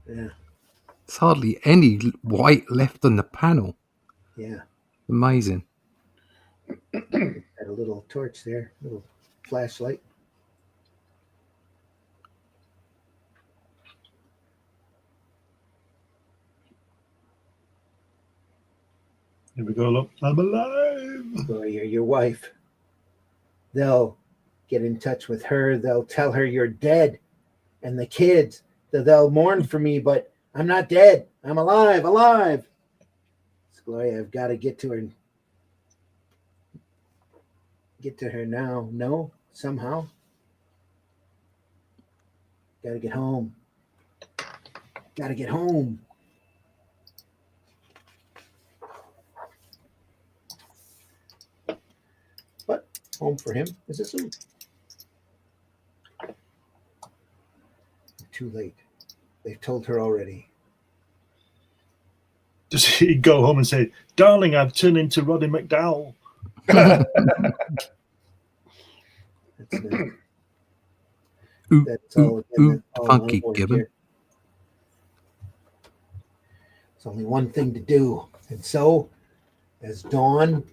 Speaker 1: Yeah.
Speaker 2: There's hardly any white left on the panel.
Speaker 1: Yeah.
Speaker 2: Amazing.
Speaker 1: Had a little torch there, little flashlight.
Speaker 3: Here we go, look. I'm alive.
Speaker 1: Or your wife. They'll get in touch with her. They'll tell her you're dead. And the kids, they'll mourn for me, but I'm not dead. I'm alive. It's Gloria, I've got to get to her. Get to her now. No, somehow. Got to get home. But home for him is a suit. Too late. They've told her already.
Speaker 3: Does he go home and say, "Darling, I've turned into Roddy McDowell"?
Speaker 1: That's all. All
Speaker 2: funky
Speaker 1: one
Speaker 2: gibbon.
Speaker 1: here. There's only one thing to do. And so, as dawn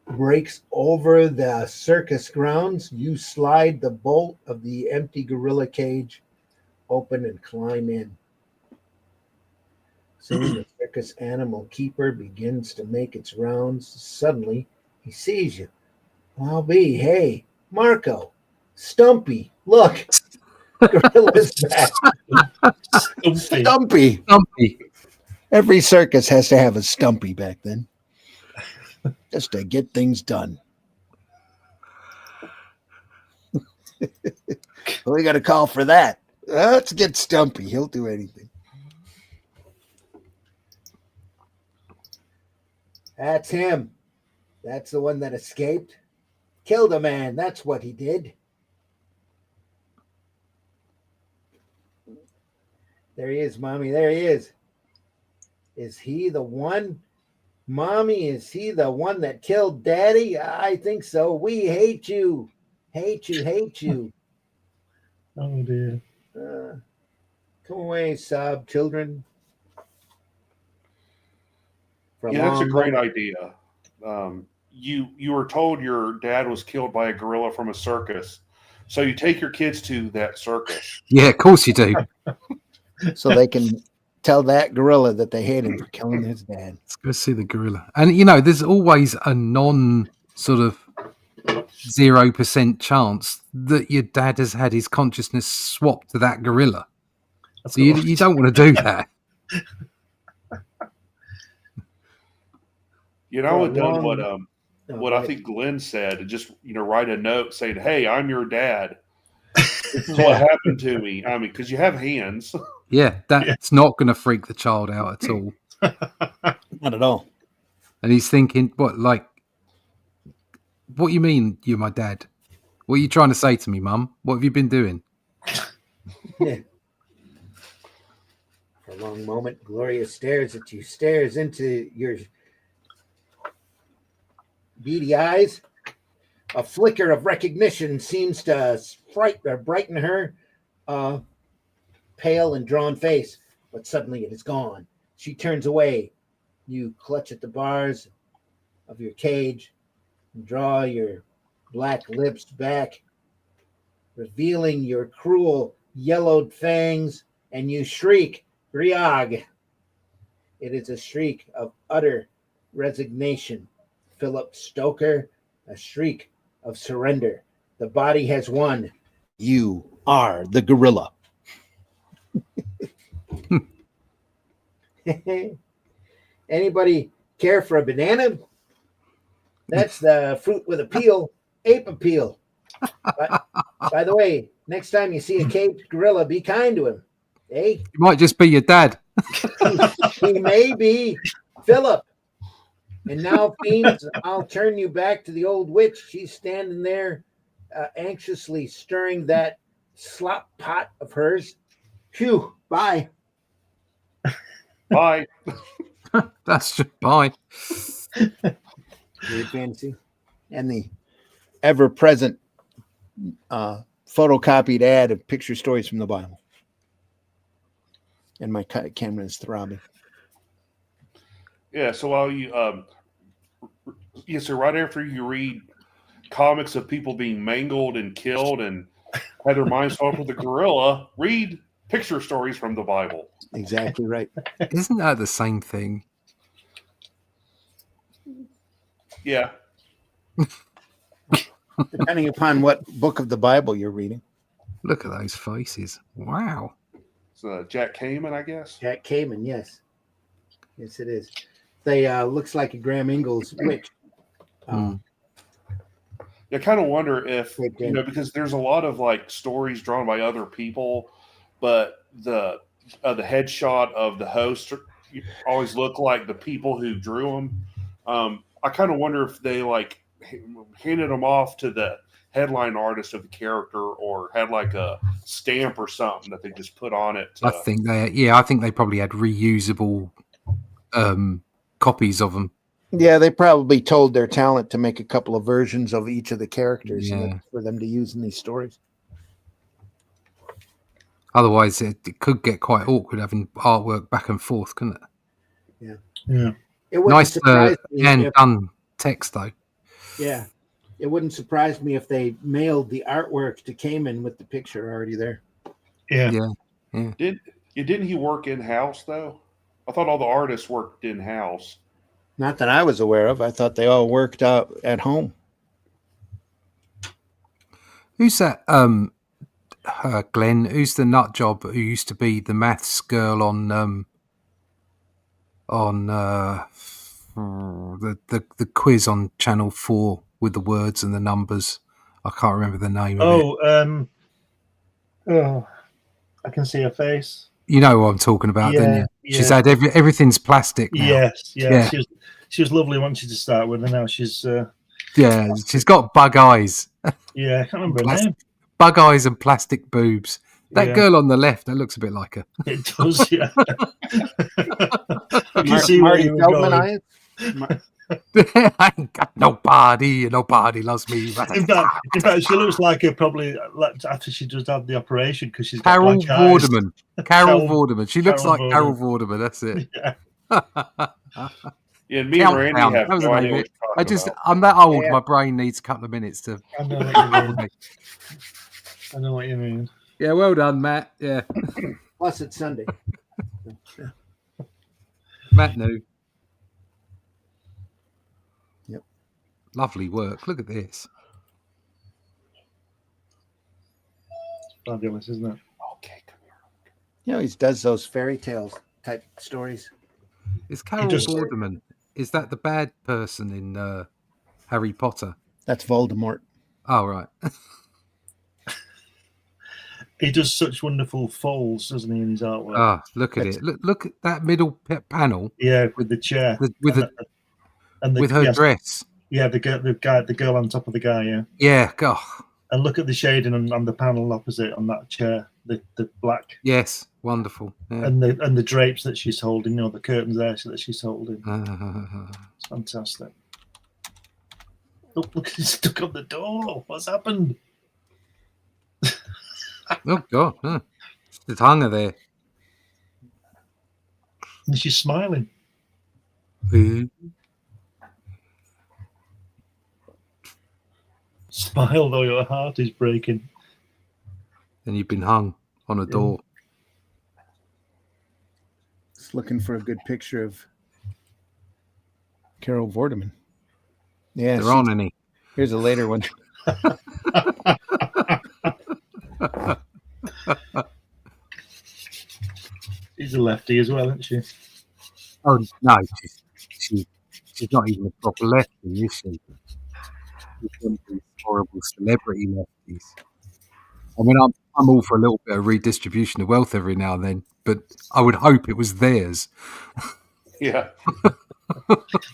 Speaker 1: breaks over the circus grounds, you slide the bolt of the empty gorilla cage open and climb in. Soon the circus animal keeper begins to make its rounds. Suddenly, he sees you. I'll be, hey, Marco, Stumpy, look, gorilla's back. Stumpy.
Speaker 2: Stumpy.
Speaker 1: Every circus has to have a Stumpy back then, just to get things done. We got a call for that. Let's get Stumpy. He'll do anything. That's him. That's the one that escaped. Killed a man. That's what he did. There he is, Mommy. There he is. Is he the one? Mommy, is he the one that killed Daddy? I think so. We hate you. Hate you. Hate you.
Speaker 3: Oh, dear.
Speaker 1: Come away, sob, children.
Speaker 4: Yeah, that's a great idea. You were told your dad was killed by a gorilla from a circus, so you take your kids to that circus.
Speaker 2: Yeah, of course you do.
Speaker 1: So they can tell that gorilla that they hate him for killing his dad.
Speaker 2: Let's go see the gorilla. And, you know, there's always a non sort of 0% chance that your dad has had his consciousness swapped to that gorilla. So you don't want to do that.
Speaker 4: You know, I would have done what I think Glenn said, and just write a note saying, "Hey, I'm your dad. This is what happened to me." I mean, because you have hands.
Speaker 2: Yeah, that's not going to freak the child out at all.
Speaker 1: Not at all.
Speaker 2: And he's thinking, what you mean you're my dad? What are you trying to say to me, Mum? What have you been doing?
Speaker 1: Yeah. For a long moment, Gloria stares at you, stares into your beady eyes. A flicker of recognition seems to brighten her pale and drawn face, but suddenly it is gone. She turns away. You clutch at the bars of your cage and draw your black lips back, revealing your cruel yellowed fangs, and you shriek, "Griag!" It is a shriek of utter resignation. Philip Stoker, a shriek of surrender. The body has won. You are the gorilla. Anybody care for a banana? That's the fruit with a peel, ape appeal. By the way, next time you see a caged gorilla, be kind to him. Eh?
Speaker 2: It might just be your dad.
Speaker 1: He may be Philip. And now, fiends, I'll turn you back to the old witch. She's standing there anxiously stirring that slop pot of hers. Phew, bye.
Speaker 4: Bye.
Speaker 2: That's just bye.
Speaker 1: Weird fantasy. And the ever-present photocopied ad of picture stories from the Bible. And my camera is throbbing.
Speaker 4: Yeah, so while so right after you read comics of people being mangled and killed and had their minds swapped with a gorilla, read picture stories from the Bible.
Speaker 1: Exactly right.
Speaker 2: Isn't that the same thing?
Speaker 4: Yeah.
Speaker 1: Depending upon what book of the Bible you're reading.
Speaker 2: Look at those faces. Wow.
Speaker 4: It's Jack Kamen, I guess.
Speaker 1: Jack Kamen, yes. Yes, it is. They looks like a Graham Ingalls witch.
Speaker 4: I kind of wonder if, because there's a lot of like stories drawn by other people, but the headshot of the host always look like the people who drew them. I kind of wonder if they like handed them off to the headline artist of the character or had like a stamp or something that they just put on it.
Speaker 2: I think they probably had reusable copies of them.
Speaker 1: Yeah, they probably told their talent to make a couple of versions of each of the characters
Speaker 2: Yeah.
Speaker 1: for them to use in these stories.
Speaker 2: Otherwise, it could get quite awkward having artwork back and forth, couldn't it?
Speaker 3: Yeah.
Speaker 1: It wouldn't
Speaker 2: Nice
Speaker 1: surprise me
Speaker 2: hand
Speaker 1: if,
Speaker 2: done text, though.
Speaker 1: yeah, it wouldn't surprise me if they mailed the artwork to Cayman with the picture already there.
Speaker 3: Yeah.
Speaker 4: Didn't he work in house though? I thought all the artists worked in house.
Speaker 1: Not that I was aware of. I thought they all worked out at home.
Speaker 2: Who's that? Glenn. Who's the nut job who used to be the maths girl on the quiz on Channel 4 with the words and the numbers? I can't remember the name of it.
Speaker 3: I can see her face.
Speaker 2: You know what I'm talking about, don't you?
Speaker 3: Yeah.
Speaker 2: She's had everything's plastic now.
Speaker 3: Yes,
Speaker 2: Yeah.
Speaker 3: She was lovely once she to start with, and now she's
Speaker 2: she's got bug eyes.
Speaker 3: Yeah, I can't remember her name.
Speaker 2: Bug eyes and plastic boobs. That
Speaker 3: Yeah.
Speaker 2: girl on the left, that looks a bit like her.
Speaker 3: It does, yeah. I can see where
Speaker 1: Marty
Speaker 3: you were
Speaker 1: Feldman,
Speaker 3: going.
Speaker 2: I ain't got nobody loves me.
Speaker 3: In fact, she looks like her probably after she just had the operation because she's got
Speaker 2: Carol
Speaker 3: black eyes.
Speaker 2: Vorderman. Carol
Speaker 3: Carol-
Speaker 2: Vorderman. She looks
Speaker 3: Carol
Speaker 2: like Carol Vorderman. That's it.
Speaker 3: Yeah.
Speaker 4: Yeah, me and Randy
Speaker 2: Countdown.
Speaker 4: have
Speaker 2: That was
Speaker 4: no
Speaker 2: the
Speaker 4: idea
Speaker 2: name
Speaker 4: what
Speaker 2: of
Speaker 4: you're
Speaker 2: I
Speaker 4: talking
Speaker 2: just,
Speaker 4: about.
Speaker 2: I'm that old.
Speaker 1: Yeah.
Speaker 2: My brain needs a couple of minutes to.
Speaker 3: I know what you mean. I know what you mean.
Speaker 2: Yeah, well done, Matt. Yeah,
Speaker 1: Plus, it's Sunday.
Speaker 2: Matt knew.
Speaker 1: Yep.
Speaker 2: Lovely work. Look at this.
Speaker 3: Fabulous, isn't it?
Speaker 4: Okay, come here.
Speaker 1: You know, he does those fairy tales type stories.
Speaker 2: Is Carol
Speaker 3: just-
Speaker 2: Vorderman? Is that the bad person in Harry Potter?
Speaker 1: That's Voldemort.
Speaker 2: Oh, right.
Speaker 3: He does such wonderful folds, doesn't he, in his artwork?
Speaker 2: Ah, look at it. Look at that middle panel
Speaker 3: Yeah, with the chair
Speaker 2: with her
Speaker 3: yes,
Speaker 2: dress.
Speaker 3: Yeah, the girl on top of the guy. Yeah,
Speaker 2: Yeah, God.
Speaker 3: and look at the shading on the panel opposite on that chair. The black
Speaker 2: Yes, wonderful. Yeah.
Speaker 3: and the drapes that she's holding. You know, the curtains there that she's holding. It's fantastic. Look, he's stuck on the door. What's happened?
Speaker 2: Oh God, huh. The tongue there.
Speaker 3: And she's smiling. Smile though your heart is breaking.
Speaker 2: And you've been hung on a door.
Speaker 1: Just looking for a good picture of Carol Vorderman. Yeah,
Speaker 2: There aren't any.
Speaker 1: here's a later one.
Speaker 3: She's a lefty as well, isn't she?
Speaker 2: Oh no, she's not even a proper lefty, is she? She's one of these horrible celebrity lefties. I mean, I'm all for a little bit of redistribution of wealth every now and then, but I would hope it was theirs.
Speaker 4: Yeah.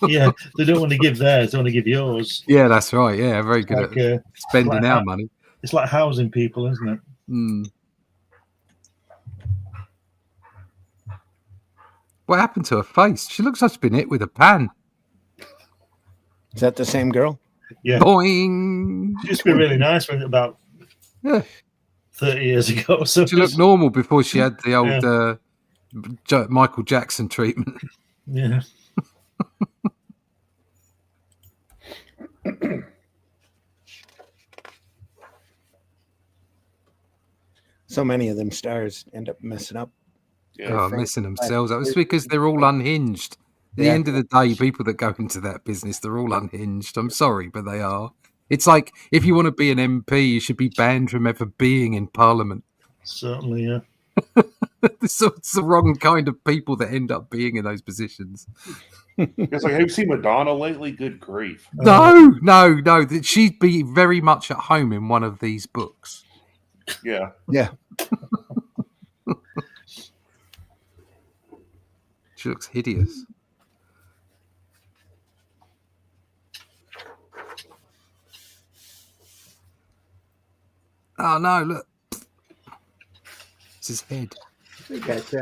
Speaker 3: Yeah, they don't want to give theirs; they want to give yours.
Speaker 2: Yeah, that's right. Yeah, very good
Speaker 3: Like,
Speaker 2: at spending
Speaker 3: like
Speaker 2: our
Speaker 3: that.
Speaker 2: money.
Speaker 3: It's like housing people, isn't it?
Speaker 2: Mm. What happened to her face? She looks like she's been hit with a pan.
Speaker 1: Is that the same girl?
Speaker 3: Yeah,
Speaker 2: Boing.
Speaker 3: she used to be really nice when about
Speaker 2: Yeah.
Speaker 3: 30 years ago. So
Speaker 2: She looked normal before she had the old Michael Jackson treatment.
Speaker 3: yeah.
Speaker 1: So many of them stars end up messing up.
Speaker 4: Yeah.
Speaker 2: Messing themselves up. It's because they're all unhinged. At the
Speaker 1: Yeah.
Speaker 2: end of the day, people that go into that business, they're all unhinged. I'm sorry, but they are. It's like if you want to be an MP, you should be banned from ever being in Parliament.
Speaker 3: Certainly, yeah.
Speaker 2: So it's the wrong kind of people that end up being in those positions.
Speaker 4: It's like, have you seen Madonna lately? Good grief.
Speaker 2: No. That she'd be very much at home in one of these books.
Speaker 4: Yeah.
Speaker 1: Yeah.
Speaker 2: She looks hideous. Oh no! Look, it's his head.
Speaker 1: They got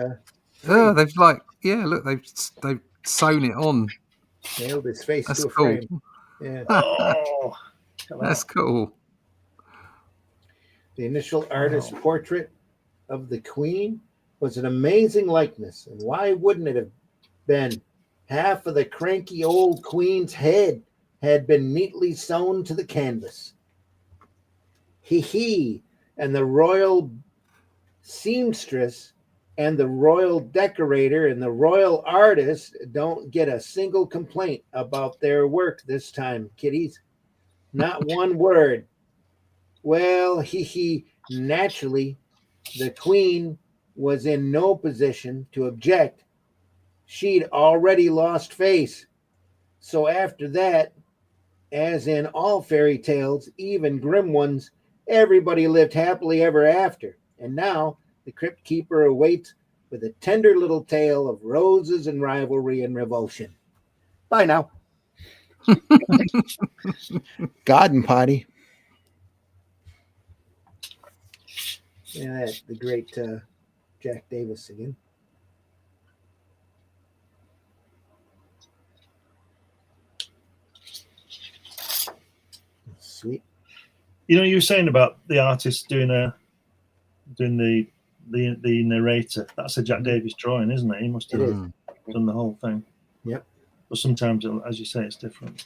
Speaker 2: Oh, they've look, they've sewn it on.
Speaker 1: nailed his face
Speaker 2: That's
Speaker 1: to a
Speaker 2: cool.
Speaker 1: frame. Yeah.
Speaker 3: Oh, come
Speaker 2: That's
Speaker 3: on.
Speaker 2: cool.
Speaker 1: The initial artist's portrait of the Queen was an amazing likeness, and why wouldn't it have been? Half of the cranky old Queen's head had been neatly sewn to the canvas. He, and the royal seamstress and the royal decorator and the royal artist don't get a single complaint about their work this time, kiddies. Not one word. Well, naturally, the Queen was in no position to object. She'd already lost face. So after that, as in all fairy tales, even grim ones, everybody lived happily ever after. And now the Crypt Keeper awaits with a tender little tale of roses and rivalry and revulsion. Bye now. Garden Party. Yeah, that's the great Jack Davis again. Sweet.
Speaker 3: You know, you were saying about the artist doing the narrator. That's a Jack Davis drawing, isn't it? He must have
Speaker 1: It is.
Speaker 3: done the whole thing.
Speaker 1: Yep.
Speaker 3: But sometimes, as you say, it's different.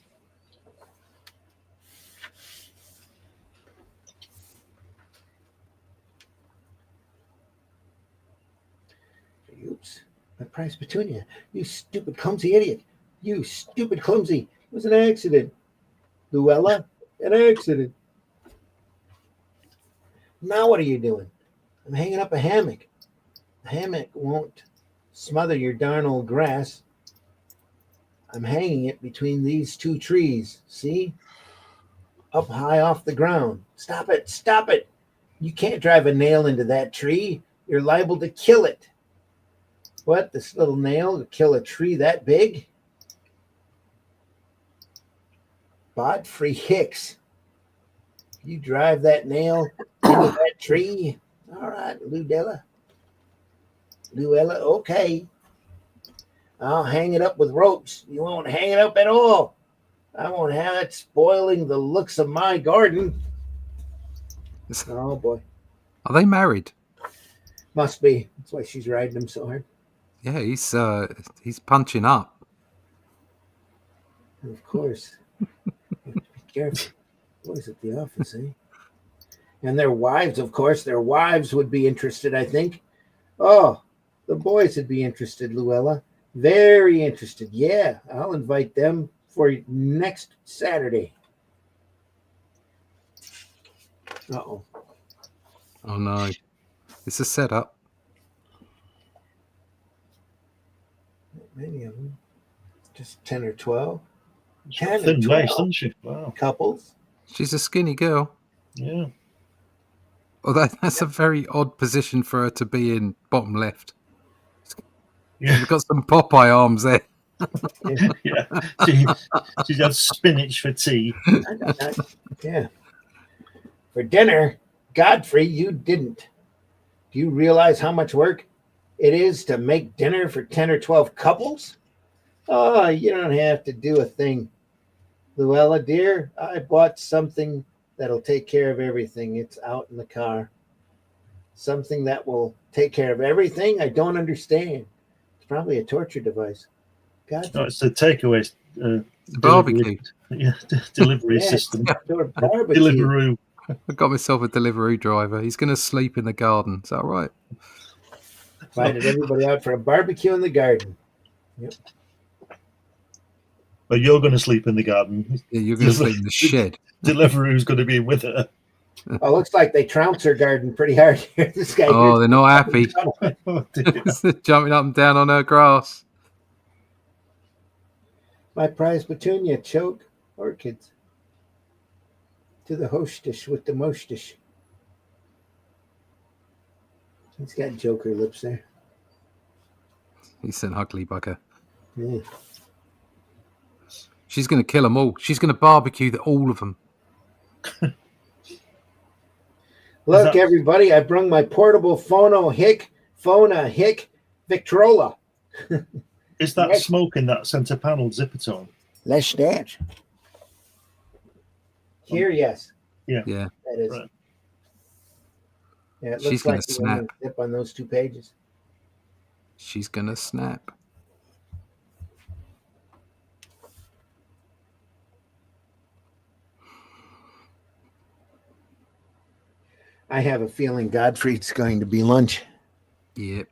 Speaker 1: Oops. My prize Petunia. You stupid, clumsy idiot. You stupid, clumsy. It was an accident. Luella, an accident. Now what are you doing? I'm hanging up a hammock. The hammock won't smother your darn old grass. I'm hanging it between these two trees. See? Up high off the ground. Stop it. Stop it. You can't drive a nail into that tree. You're liable to kill it. What? This little nail to kill a tree that big? Godfrey Hicks. You drive that nail into that tree? All right, Luella, okay. I'll hang it up with ropes. You won't hang it up at all. I won't have it spoiling the looks of my garden. Oh, boy.
Speaker 2: Are they married?
Speaker 1: Must be. That's why she's riding him so hard.
Speaker 2: Yeah, he's punching up.
Speaker 1: And of course. You have to be careful. Boys at the office, eh? And their wives, of course. Their wives would be interested, I think. Oh, the boys would be interested, Luella. Very interested. Yeah, I'll invite them for next Saturday. Uh-oh.
Speaker 2: Oh, no. It's a setup.
Speaker 1: Many of them. Just 10 or 12.
Speaker 3: She's got
Speaker 1: 10 or
Speaker 3: thin
Speaker 1: 12
Speaker 3: waist, doesn't she? Wow.
Speaker 1: couples.
Speaker 2: She's a skinny girl.
Speaker 3: Yeah.
Speaker 2: Although that's a very odd position for her to be in, bottom left.
Speaker 3: Yeah.
Speaker 2: She's got some Popeye arms there.
Speaker 3: Yeah. She's had spinach for tea.
Speaker 1: Yeah. For dinner, Godfrey, you didn't. Do you realize how much work it is to make dinner for 10 or 12 couples? Oh, you don't have to do a thing. Luella, dear, I bought something that'll take care of everything. It's out in the car. Something that will take care of everything? I don't understand. It's probably a torture device. God,
Speaker 3: No, it's the takeaway
Speaker 2: Barbecue.
Speaker 3: delivery system.
Speaker 1: barbecue.
Speaker 3: Deliveroo.
Speaker 2: I got myself a Deliveroo driver. He's going to sleep in the garden. Is that right?
Speaker 1: Invited everybody out for a barbecue in the garden. Yep.
Speaker 3: But you're going to sleep in the garden.
Speaker 2: Yeah, you're going to sleep in the shed.
Speaker 3: Deliveroo's going to be with her.
Speaker 1: Oh, looks like they trounce her garden pretty hard here. This guy.
Speaker 2: Oh, they're not happy.
Speaker 3: Oh, dear.
Speaker 2: Jumping up and down on her grass.
Speaker 1: My prize Petunia choke orchids. To the hostess with the mostess. He's got Joker lips there.
Speaker 2: He's an ugly bugger.
Speaker 1: Yeah.
Speaker 2: She's going to kill them all. She's going to barbecue all of them.
Speaker 1: Look, everybody, I brung my portable Fona Hick Victrola.
Speaker 3: Is that
Speaker 1: Yes.
Speaker 3: smoke in that center panel zipper tone?
Speaker 1: Let's dance. Here, yes.
Speaker 3: Yeah.
Speaker 2: Yeah.
Speaker 1: That is.
Speaker 3: Right.
Speaker 1: Yeah, it
Speaker 2: She's
Speaker 1: looks
Speaker 2: gonna
Speaker 1: like the
Speaker 2: snap.
Speaker 1: only zip on those 2 pages.
Speaker 2: She's gonna snap.
Speaker 1: I have a feeling Godfrey's going to be lunch.
Speaker 2: Yep.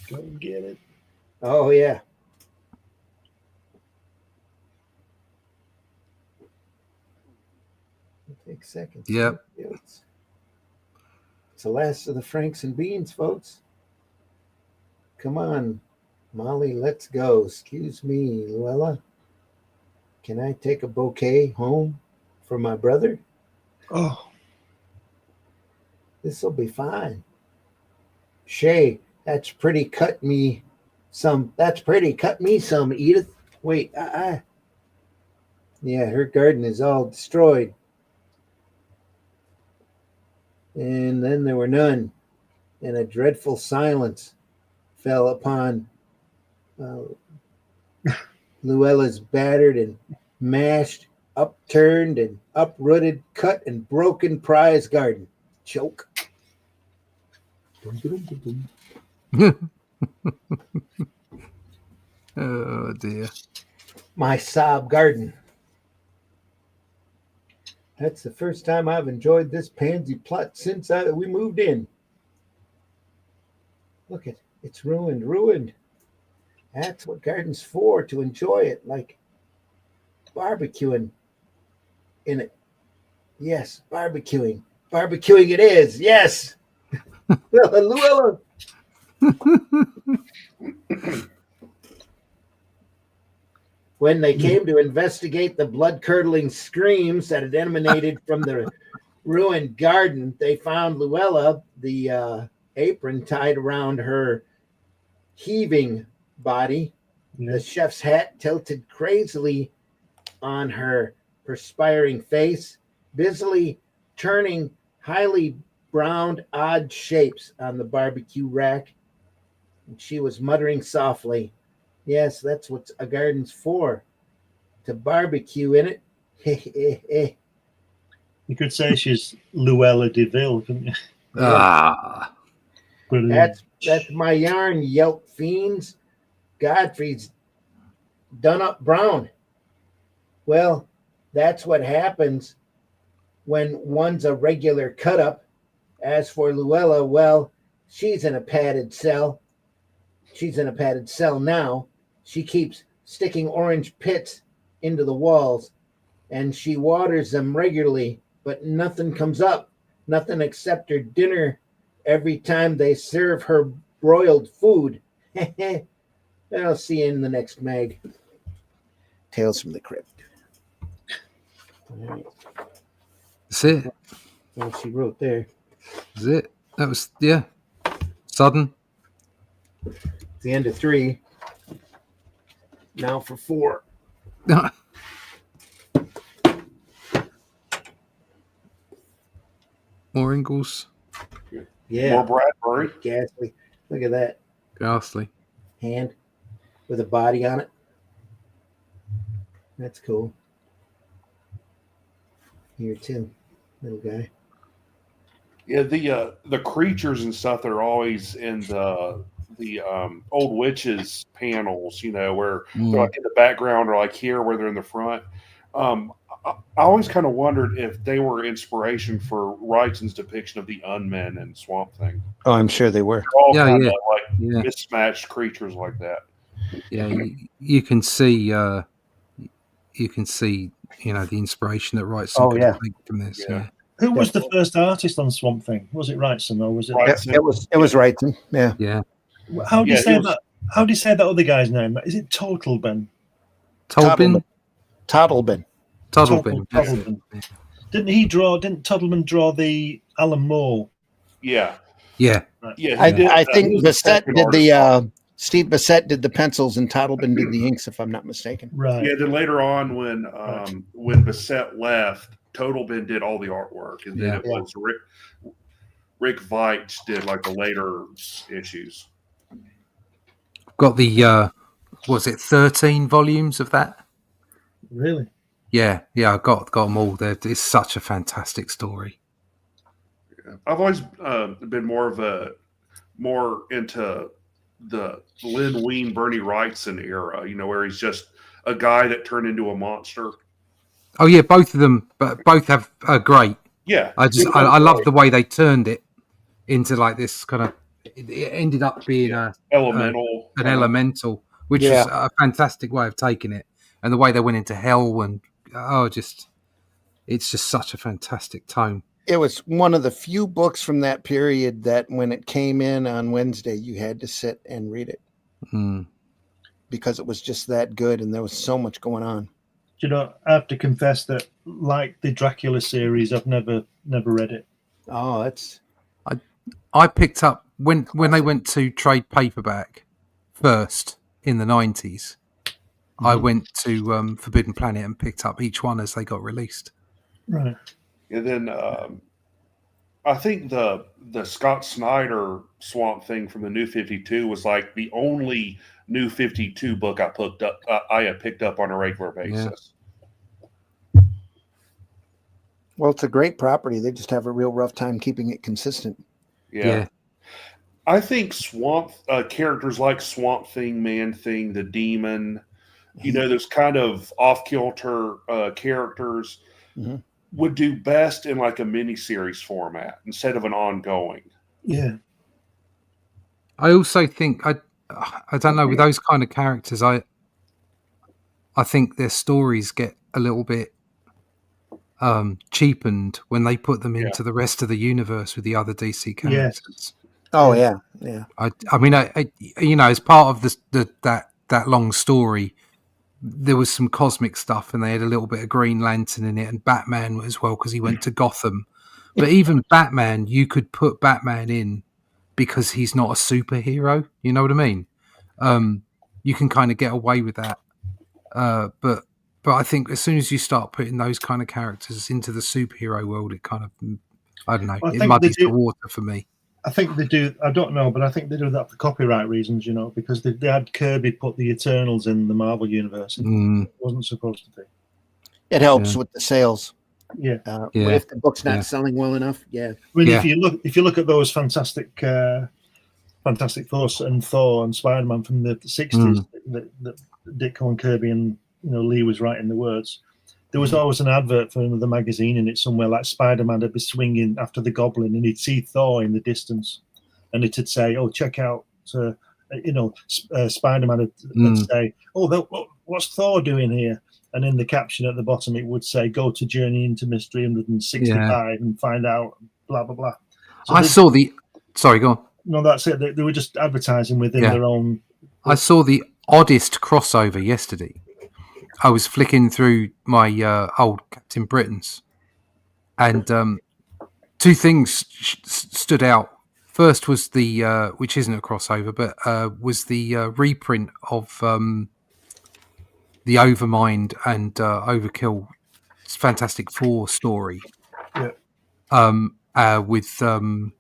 Speaker 3: Go and get it.
Speaker 1: Oh, yeah. Take seconds.
Speaker 2: Yep.
Speaker 1: It's the last of the Franks and Beans, folks. Come on, Molly, let's go. Excuse me, Luella. Can I take a bouquet home for my brother?
Speaker 3: Oh,
Speaker 1: This'll be fine. Shay, that's pretty cut me some, Edith. Wait, yeah, her garden is all destroyed. And then there were none, and a dreadful silence fell upon Luella's battered and mashed, upturned and uprooted, cut and broken prize garden. Choke.
Speaker 2: Oh dear.
Speaker 1: My sob garden. That's the first time I've enjoyed this pansy plot since we moved in. Look it, it's ruined. That's what garden's for, to enjoy it, like barbecuing in it. Yes, barbecuing. Barbecuing it is, yes. Luella. When they came to investigate the blood-curdling screams that had emanated from the ruined garden, they found Luella, the apron tied around her heaving body, the chef's hat tilted crazily on her perspiring face, busily turning highly browned odd shapes on the barbecue rack. And she was muttering softly, yes, that's what a garden's for, to barbecue in it.
Speaker 3: you could say she's Luella DeVille, couldn't you?
Speaker 2: Ah.
Speaker 3: Brilliant.
Speaker 1: That's my yarn, yelp fiends. Godfrey's done up brown. Well, that's what happens when one's a regular cut up. As for Luella, well, she's in a padded cell. She's in a padded cell now. She keeps sticking orange pits into the walls, and she waters them regularly, but nothing comes up. Nothing except her dinner every time they serve her broiled food. I'll see you in the next mag. Tales from the Crypt. All right.
Speaker 2: That's it.
Speaker 1: Well, she wrote there.
Speaker 2: That's it. That was, yeah. Sudden.
Speaker 1: The end of 3. Now for 4.
Speaker 2: More Ingalls.
Speaker 1: Yeah.
Speaker 4: More Bradbury.
Speaker 1: Ghastly. Look at that
Speaker 2: Ghastly.
Speaker 1: hand with a body on it. That's cool. Here too, little guy.
Speaker 4: Yeah, the creatures and stuff that are always in the old witches panels, you know, where they're like in the background or like here where they're in the front. I always kind of wondered if they were inspiration for Wrightson's depiction of the Unmen and Swamp Thing.
Speaker 1: Oh, I'm sure they were.
Speaker 4: They're all kind of like
Speaker 2: Yeah.
Speaker 4: mismatched creatures like that.
Speaker 2: Yeah, you can see, you know, the inspiration that Wrightson could take from this. Yeah.
Speaker 3: Who was the first artist on Swamp Thing? Was it Wrightson or was it?
Speaker 4: Wrightson.
Speaker 1: It was Wrightson. Yeah.
Speaker 2: Yeah.
Speaker 3: How do you
Speaker 4: Yeah,
Speaker 3: say
Speaker 4: it was-
Speaker 3: that? How do you say that other guy's name? Is it Totalben?
Speaker 2: Tolbin?
Speaker 1: Toddlebin.
Speaker 2: Toddlebin.
Speaker 3: Toddleben. Didn't Toddleman draw the Alan Moore?
Speaker 4: Yeah.
Speaker 2: Yeah.
Speaker 3: Right.
Speaker 4: Yeah.
Speaker 1: I think the set did the Steve Bissett did the pencils and Toddleben did the inks, if I'm not mistaken.
Speaker 3: Right.
Speaker 4: Yeah, then later on, when Bissett left, Totalbin did all the artwork, and then it was Rick Veitch did like the later issues.
Speaker 2: Got the was it 13 volumes of that?
Speaker 3: Really?
Speaker 2: Yeah, I got them all. It's such a fantastic story.
Speaker 4: Yeah. I've always been more into the Lynn Wein, Bernie Wrightson era, where he's just a guy that turned into a monster.
Speaker 2: Oh yeah, both of them, but both have great.
Speaker 4: Yeah,
Speaker 2: I love the way they turned it into like this kind of. It ended up being an elemental, which is a fantastic way of taking it, and the way they went into hell and it's just such a fantastic tone.
Speaker 1: It was one of the few books from that period that when it came in on Wednesday, you had to sit and read it because it was just that good and there was so much going on.
Speaker 3: I have to confess that, like the Dracula series, I've never read it.
Speaker 1: Oh, that's...
Speaker 2: I picked up when they went to trade paperback first in the 90s. I went to Forbidden Planet and picked up each one as they got released.
Speaker 3: Right.
Speaker 4: And then I think the Scott Snyder Swamp Thing from the New 52 was like the only New 52 book I had picked up on a regular basis.
Speaker 1: Yeah. Well, it's a great property. They just have a real rough time keeping it consistent.
Speaker 4: Yeah. I think characters like Swamp Thing, Man Thing, the Demon, those kind of off-kilter characters would do best in like a mini-series format instead of an ongoing.
Speaker 3: Yeah.
Speaker 2: I also think I don't know, with those kind of characters, I think their stories get a little bit cheapened when they put them into the rest of the universe with the other DC characters.
Speaker 3: Yes.
Speaker 1: Oh yeah.
Speaker 2: I mean, as part of that long story, there was some cosmic stuff, and they had a little bit of Green Lantern in it, and Batman as well because he went to Gotham. But even Batman, you could put Batman in because he's not a superhero. You know what I mean? You can kind of get away with that. But I think as soon as you start putting those kind of characters into the superhero world, it kind of, I don't know, it muddies the water for me.
Speaker 3: I think they do. I don't know, but I think they do that for copyright reasons, because they had Kirby put the Eternals in the Marvel universe. It wasn't supposed to be.
Speaker 1: It helps with the sales.
Speaker 3: Yeah.
Speaker 1: If the book's not selling well enough, I
Speaker 3: mean, if you look at those Fantastic Four and Thor and Spider-Man from the 60s that Ditko and Kirby and Lee was writing the words, there was always an advert for another magazine in it somewhere, like Spider-Man would be swinging after the Goblin and he'd see Thor in the distance and it'd say, oh, check out, Spider-Man would say, oh, what's Thor doing here? And in the caption at the bottom, it would say, go to Journey into Mystery 365 and find out, blah, blah, blah. So
Speaker 2: sorry, go on.
Speaker 3: No, that's it. They were just advertising within their own.
Speaker 2: I saw the oddest crossover yesterday. I was flicking through my old Captain Britons, and two things stood out. First was the, which isn't a crossover, but was the reprint of the Overmind and Overkill Fantastic Four story.
Speaker 3: Yeah.
Speaker 2: With
Speaker 3: John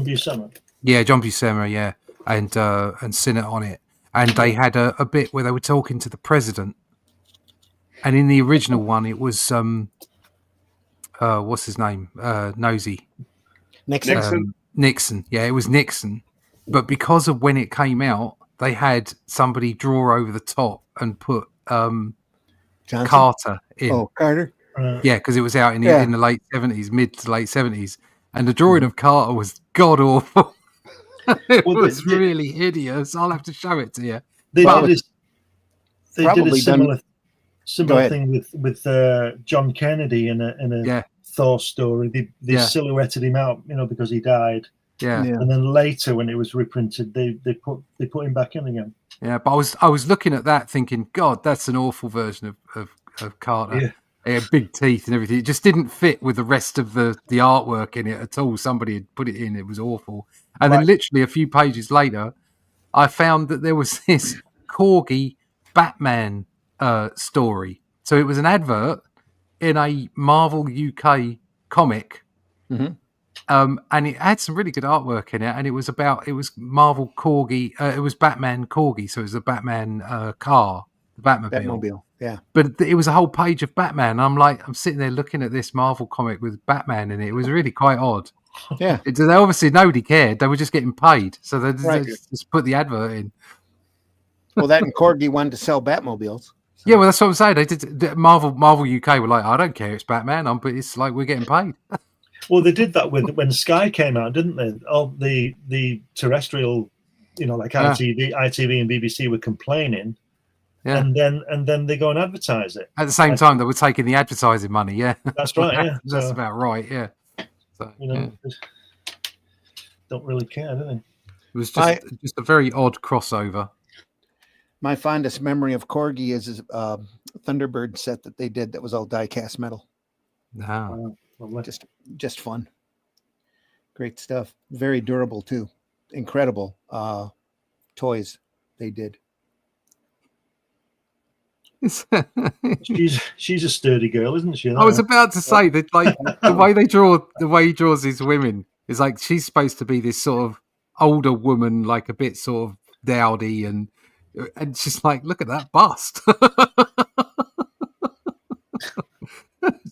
Speaker 3: Buscema.
Speaker 2: Yeah, John Buscema, yeah, and Sinnott on it. And they had a bit where they were talking to the president. And in the original one, it was what's his name? Nosy. Nixon. Yeah, it was Nixon. But because of when it came out, they had somebody draw over the top and put Carter in.
Speaker 1: Oh, Carter.
Speaker 2: Yeah, because it was out in the late 70s, mid to late 70s, and the drawing of Carter was god awful. It was really hideous. I'll have to show it to you.
Speaker 3: They did a similar thing with John Kennedy in a Thor story. They silhouetted him out, because he died.
Speaker 2: Yeah.
Speaker 3: And then later, when it was reprinted, they put him back in again.
Speaker 2: Yeah, but I was looking at that thinking, God, that's an awful version of Carter.
Speaker 3: Yeah.
Speaker 2: He had big teeth and everything. It just didn't fit with the rest of the artwork in it at all. Somebody had put it in. It was awful. And then literally a few pages later, I found that there was this Corgi Batman story. So it was an advert in a Marvel UK comic.
Speaker 1: Mhm.
Speaker 2: And it had some really good artwork in it, and it was Marvel Corgi. It was Batman Corgi, so it was the Batman car, the Batmobile.
Speaker 1: Batmobile. Yeah.
Speaker 2: But it was a whole page of Batman. I'm sitting there looking at this Marvel comic with Batman in it. It was really quite odd.
Speaker 1: Yeah.
Speaker 2: They obviously nobody cared. They were just getting paid, so they
Speaker 1: Right.
Speaker 2: just put the advert in.
Speaker 1: Well, that and Corgi wanted to sell Batmobiles. So.
Speaker 2: Yeah, well, that's what I'm saying. They did. Marvel UK were like, I don't care, it's Batman. But it's like we're getting paid.
Speaker 3: Well, they did that when Sky came out, didn't they? All the terrestrial, like ITV and BBC were complaining, and then they go and advertise it.
Speaker 2: At the same time, they were taking the advertising money. Yeah,
Speaker 3: that's right. Yeah,
Speaker 2: that's about right. Yeah, so,
Speaker 3: don't really care, do they?
Speaker 2: It was just a very odd crossover.
Speaker 1: My fondest memory of Corgi is his Thunderbird set that they did that was all die-cast metal.
Speaker 2: No.
Speaker 1: Just fun. Great stuff. Very durable too. Incredible toys they did.
Speaker 3: She's a sturdy girl, isn't she?
Speaker 2: I was about to say that, like the way he draws his women is like she's supposed to be this sort of older woman, like a bit sort of dowdy, and she's like, look at that bust.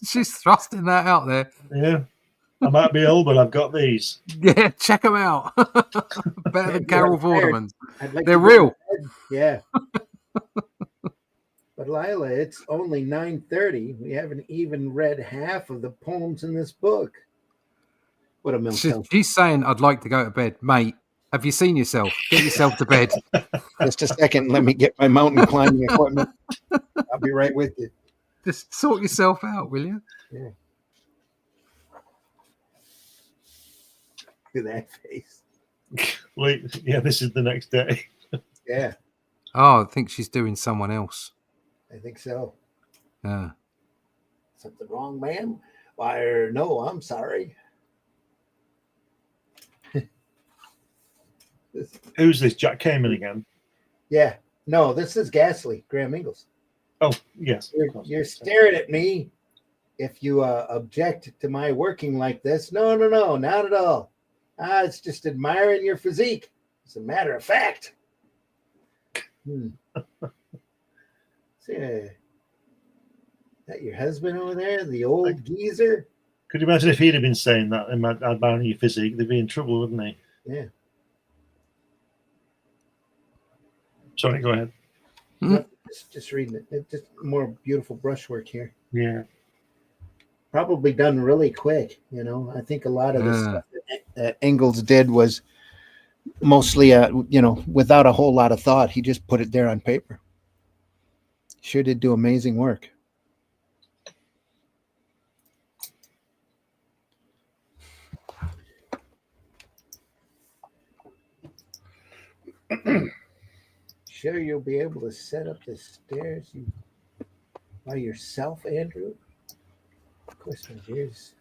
Speaker 2: She's thrusting that out there.
Speaker 3: Yeah. I might be old, but I've got these.
Speaker 2: Yeah, check them out. Better than Carol Vorderman's.
Speaker 1: Like
Speaker 2: They're real.
Speaker 1: Yeah. But Lila, it's only 9:30. We haven't even read half of the poems in this book. What a milk.
Speaker 2: She's saying, I'd like to go to bed. Mate, have you seen yourself? Get yourself to bed.
Speaker 1: Just a second. Let me get my mountain climbing equipment. I'll be right with you.
Speaker 2: Just sort yourself out, will you?
Speaker 1: Yeah. Look at that face.
Speaker 3: Wait, yeah, this is the next day.
Speaker 1: Yeah.
Speaker 2: Oh, I think she's doing someone else.
Speaker 1: I think so.
Speaker 2: Yeah.
Speaker 1: Something wrong, ma'am? Why, no, I'm sorry.
Speaker 3: Who's this? Jack Kamen again?
Speaker 1: Yeah. No, this is Ghastly, Graham Ingalls.
Speaker 3: Oh, yes.
Speaker 1: You're staring at me. If you object to my working like this, no, not at all. It's just admiring your physique. As a matter of fact. See, that your husband over there, the old geezer?
Speaker 3: Could you imagine if he'd have been saying that and admiring your physique? They'd be in trouble, wouldn't they?
Speaker 1: Yeah.
Speaker 3: Sorry, go ahead.
Speaker 1: No, just reading it. It's just more beautiful brushwork here.
Speaker 3: Yeah.
Speaker 1: Probably done really quick. I think a lot of the stuff that Ingalls did was mostly, without a whole lot of thought. He just put it there on paper. Sure did do amazing work. Sure you'll be able to set up the stairs by yourself, Andrew? Of course, my dears.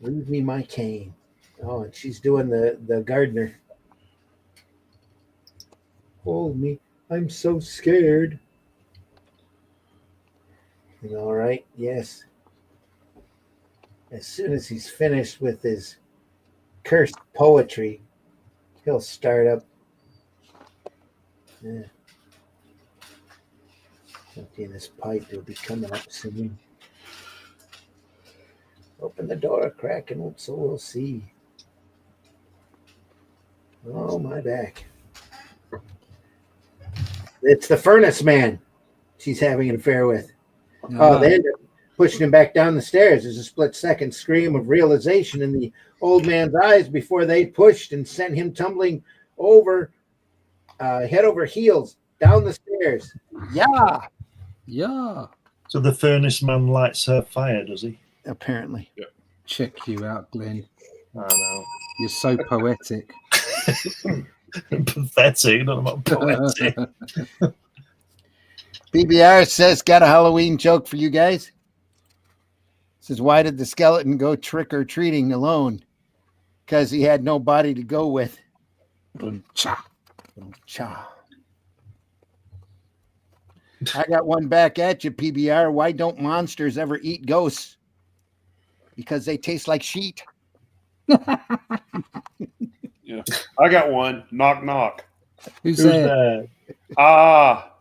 Speaker 1: Leave me my cane. Oh, and she's doing the gardener. Hold me. I'm so scared. All right, yes. As soon as he's finished with his cursed poetry, he'll start up. Yeah. Okay, this pipe will be coming up soon. Open the door a crack and so we'll see. Oh, my back. It's the furnace man she's having an affair with. Oh, they end up pushing him back down the stairs. There's a split-second scream of realization in the old man's eyes before they pushed and sent him tumbling over, head over heels, down the stairs. Yeah.
Speaker 3: So the furnace man lights her fire, does he?
Speaker 1: Apparently.
Speaker 4: Yeah.
Speaker 2: Check you out, Glenn.
Speaker 3: I know.
Speaker 2: You're so poetic.
Speaker 3: Pathetic, not about poetic.
Speaker 1: BBR says, got a Halloween joke for you guys. Says, why did the skeleton go trick-or-treating alone? Because he had nobody to go with.
Speaker 2: Cha.
Speaker 1: Cha. I got one back at you, PBR. Why don't monsters ever eat ghosts? Because they taste like sheet.
Speaker 4: Yeah, I got one. Knock knock.
Speaker 2: Who's
Speaker 3: Who's
Speaker 2: there?
Speaker 3: there?
Speaker 4: Ah,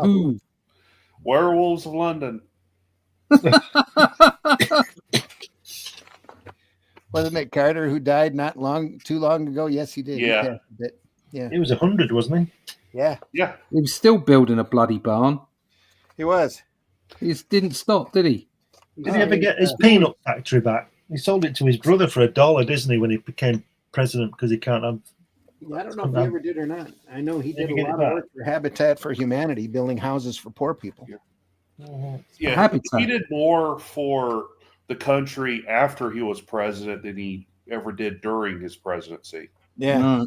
Speaker 2: Who?
Speaker 4: Werewolves of London.
Speaker 1: Wasn't it Carter who died not too long ago? Yes, he did.
Speaker 4: Yeah.
Speaker 1: He passed a bit. Yeah.
Speaker 3: He was 100, wasn't he?
Speaker 1: Yeah,
Speaker 4: Yeah,
Speaker 2: He was still building a bloody barn.
Speaker 1: he was.
Speaker 2: He just didn't stop, did he?
Speaker 3: Did he ever get his peanut factory back? He sold it to his brother for $1, didn't he, when he became president? Because he can't have.
Speaker 1: I don't know if he ever did or not. I know he did
Speaker 3: Maybe
Speaker 1: a
Speaker 3: get it
Speaker 1: lot of
Speaker 3: back.
Speaker 1: work for Habitat for Humanity, building houses for poor people.
Speaker 4: yeah.
Speaker 2: Habitat.
Speaker 4: He did more for the country after he was president than he ever did during his presidency.
Speaker 1: Yeah.
Speaker 2: Mm.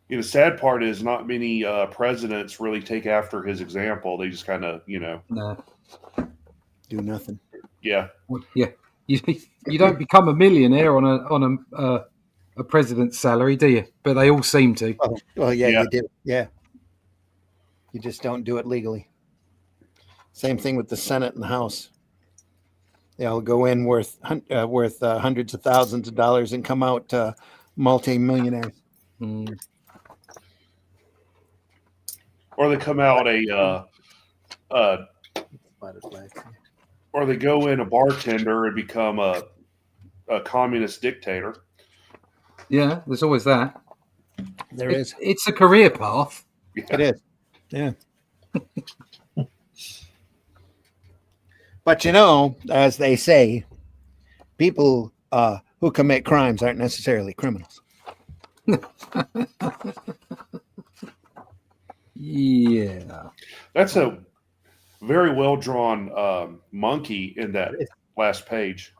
Speaker 4: You know, the sad part is not many presidents really take after his example. They just kind of,
Speaker 2: No.
Speaker 1: Do nothing.
Speaker 4: yeah.
Speaker 2: Yeah. You don't become a millionaire on a president's salary, do you? But they all seem to.
Speaker 1: Oh, well, yeah,
Speaker 4: Yeah.
Speaker 1: you do. Yeah. You just don't do it legally. Same thing with the Senate and the House. They'll go in worth hundreds of thousands of dollars and come out multi-millionaires.
Speaker 2: Mm.
Speaker 4: Or they come out or they go in a bartender and become a communist dictator.
Speaker 2: Yeah, there's always that.
Speaker 1: There is.
Speaker 2: It's a career path.
Speaker 1: It is. Yeah. But as they say, people who commit crimes aren't necessarily criminals.
Speaker 2: Yeah.
Speaker 4: That's a very well drawn monkey in that last page.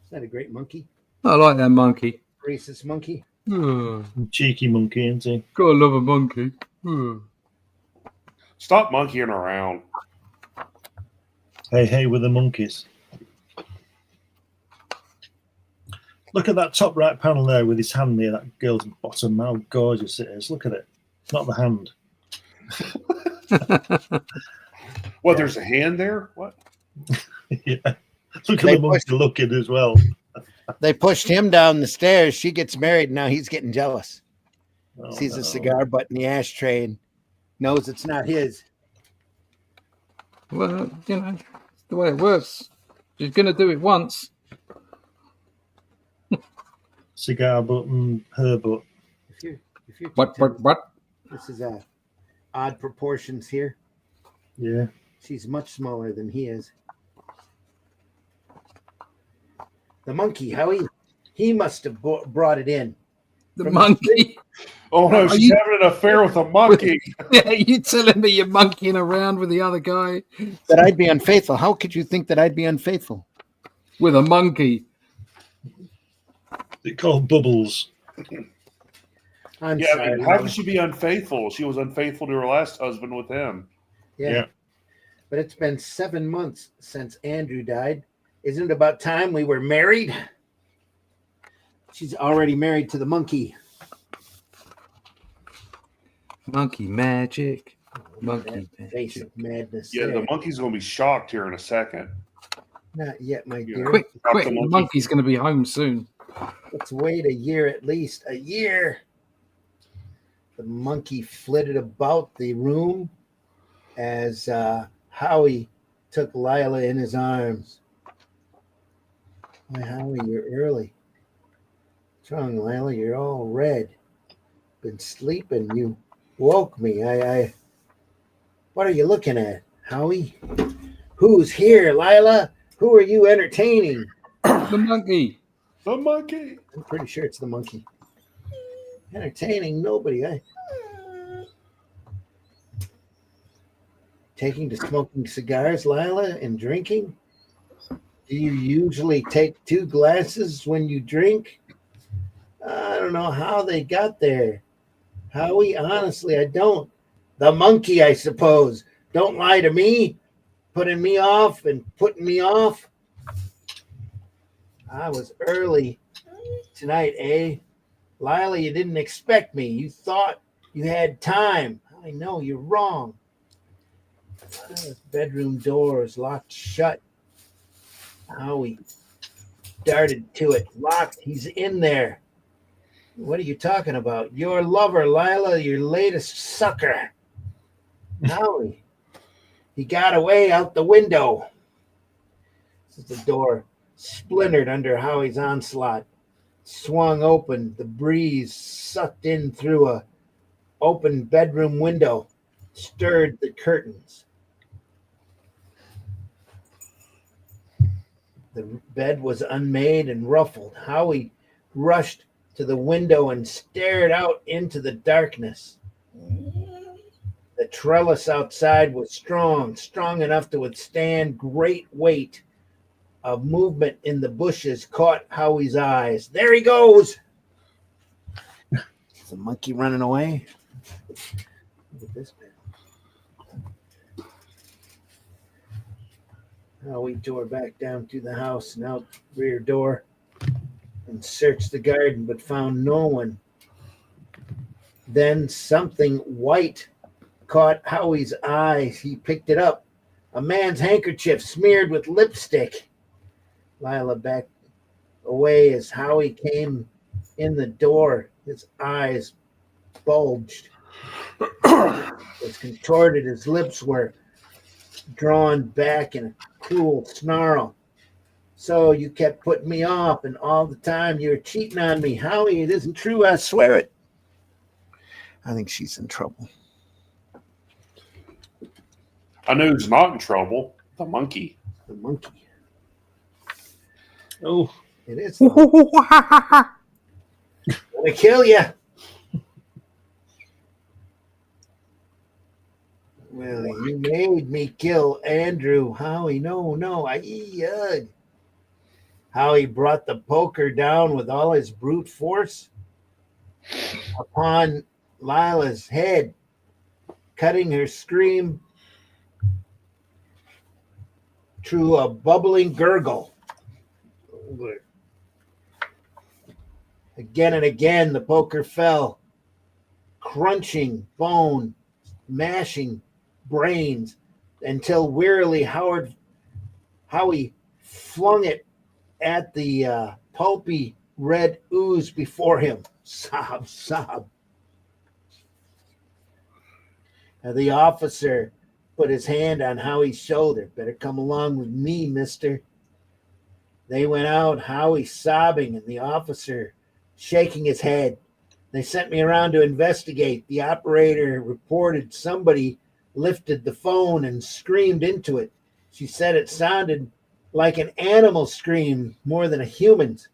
Speaker 1: Is that a great monkey?
Speaker 2: I like that monkey.
Speaker 1: Racist monkey?
Speaker 3: Cheeky monkey, isn't he?
Speaker 2: Gotta love a monkey.
Speaker 4: Stop monkeying around.
Speaker 3: Hey, with the monkeys. Look at that top right panel there with his hand near that girl's bottom. How gorgeous it is. Look at it. Not the hand.
Speaker 4: What, there's a hand there? What?
Speaker 3: Yeah. Look at the monkey looking as well.
Speaker 1: They pushed him down the stairs. She gets married. Now he's getting jealous.
Speaker 3: Oh,
Speaker 1: Sees
Speaker 3: no.
Speaker 1: a cigar butt in the ashtray and knows it's not his.
Speaker 2: Well, it's the way it works. She's gonna do it once.
Speaker 3: Cigar butt and her butt.
Speaker 1: If you
Speaker 2: What?
Speaker 1: This is odd proportions here.
Speaker 3: Yeah.
Speaker 1: She's much smaller than he is. The monkey, he must have brought it in.
Speaker 2: The
Speaker 1: From
Speaker 2: monkey.
Speaker 4: Oh no,
Speaker 2: Are
Speaker 4: she's
Speaker 2: you-
Speaker 4: having an affair with a monkey.
Speaker 2: Yeah, you telling me you're monkeying around with the other guy
Speaker 1: That I'd be unfaithful. How could you think that I'd be unfaithful?
Speaker 2: with a monkey?
Speaker 3: They call Bubbles.
Speaker 1: I'm
Speaker 4: Yeah, I
Speaker 1: sorry.
Speaker 4: mean, how could she be unfaithful? She was unfaithful to her last husband with him.
Speaker 1: Yeah. But it's been 7 months since Andrew died. Isn't it about time we were married? She's already married to the monkey.
Speaker 2: Monkey magic. Monkey
Speaker 1: That face
Speaker 2: magic.
Speaker 1: of madness.
Speaker 4: Yeah,
Speaker 1: there.
Speaker 4: the monkey's going to be shocked here in a second.
Speaker 1: Not yet, my dear.
Speaker 2: Quick,
Speaker 4: Drop
Speaker 2: quick.
Speaker 4: the
Speaker 2: The
Speaker 4: monkey.
Speaker 2: monkey's going to be home soon.
Speaker 1: Let's wait a year at least. A year. The monkey flitted about the room as Howie took Lila in his arms. Why, Howie, you're early. What's wrong, Lila? You're all red. Been sleeping. You woke me. What are you looking at, Howie? Who's here, Lila? Who are you entertaining?
Speaker 2: The monkey.
Speaker 4: The monkey.
Speaker 1: I'm pretty sure it's the monkey. Entertaining nobody. Taking to smoking cigars, Lila, and drinking? Do you usually take 2 glasses when you drink? I don't know how they got there. Howie, honestly, I don't. The monkey, I suppose. Don't lie to me. Putting me off and putting me off.
Speaker 5: I was early tonight, eh? Lila, you didn't expect me. You thought you had time. I know you're wrong. Lila's bedroom door is locked shut. Howie darted to it. Locked. He's in there. What are you talking about? Your lover, Lila, your latest sucker. Howie. He got away out the window. The door splintered under Howie's onslaught. Swung open. The breeze sucked in through a open bedroom window. Stirred the curtains. The bed was unmade and ruffled. Howie rushed to the window and stared out into the darkness. The trellis outside was strong enough to withstand great weight. A movement in the bushes caught Howie's eyes. There he goes! Is the monkey running away? Look at this bit. Howie tore back down to the house and out the rear door and searched the garden, but found no one. Then something white caught Howie's eyes. He picked it up. A man's handkerchief smeared with lipstick. Lila backed away as Howie came in the door. His eyes bulged. Was contorted. His lips were drawn back in a cruel snarl. So you kept putting me off, and all the time you were cheating on me. Howie, it isn't true. I swear it. I think she's in trouble.
Speaker 4: I know who's not in trouble. The monkey.
Speaker 5: The monkey.
Speaker 3: Oh,
Speaker 5: It is. I'm gonna kill you. Well, you made me kill Andrew. Howie, no. Ugh. Howie brought the poker down with all his brute force upon Lila's head, cutting her scream through a bubbling gurgle. Again and again, the poker fell, crunching bone, mashing brains, until wearily Howie flung it at the pulpy red ooze before him. Sob, sob. The officer put his hand on Howie's shoulder. Better come along with me, mister. They went out, Howie sobbing and the officer shaking his head. They sent me around to investigate. The operator reported somebody lifted the phone and screamed into it. She said it sounded like an animal scream more than a human's.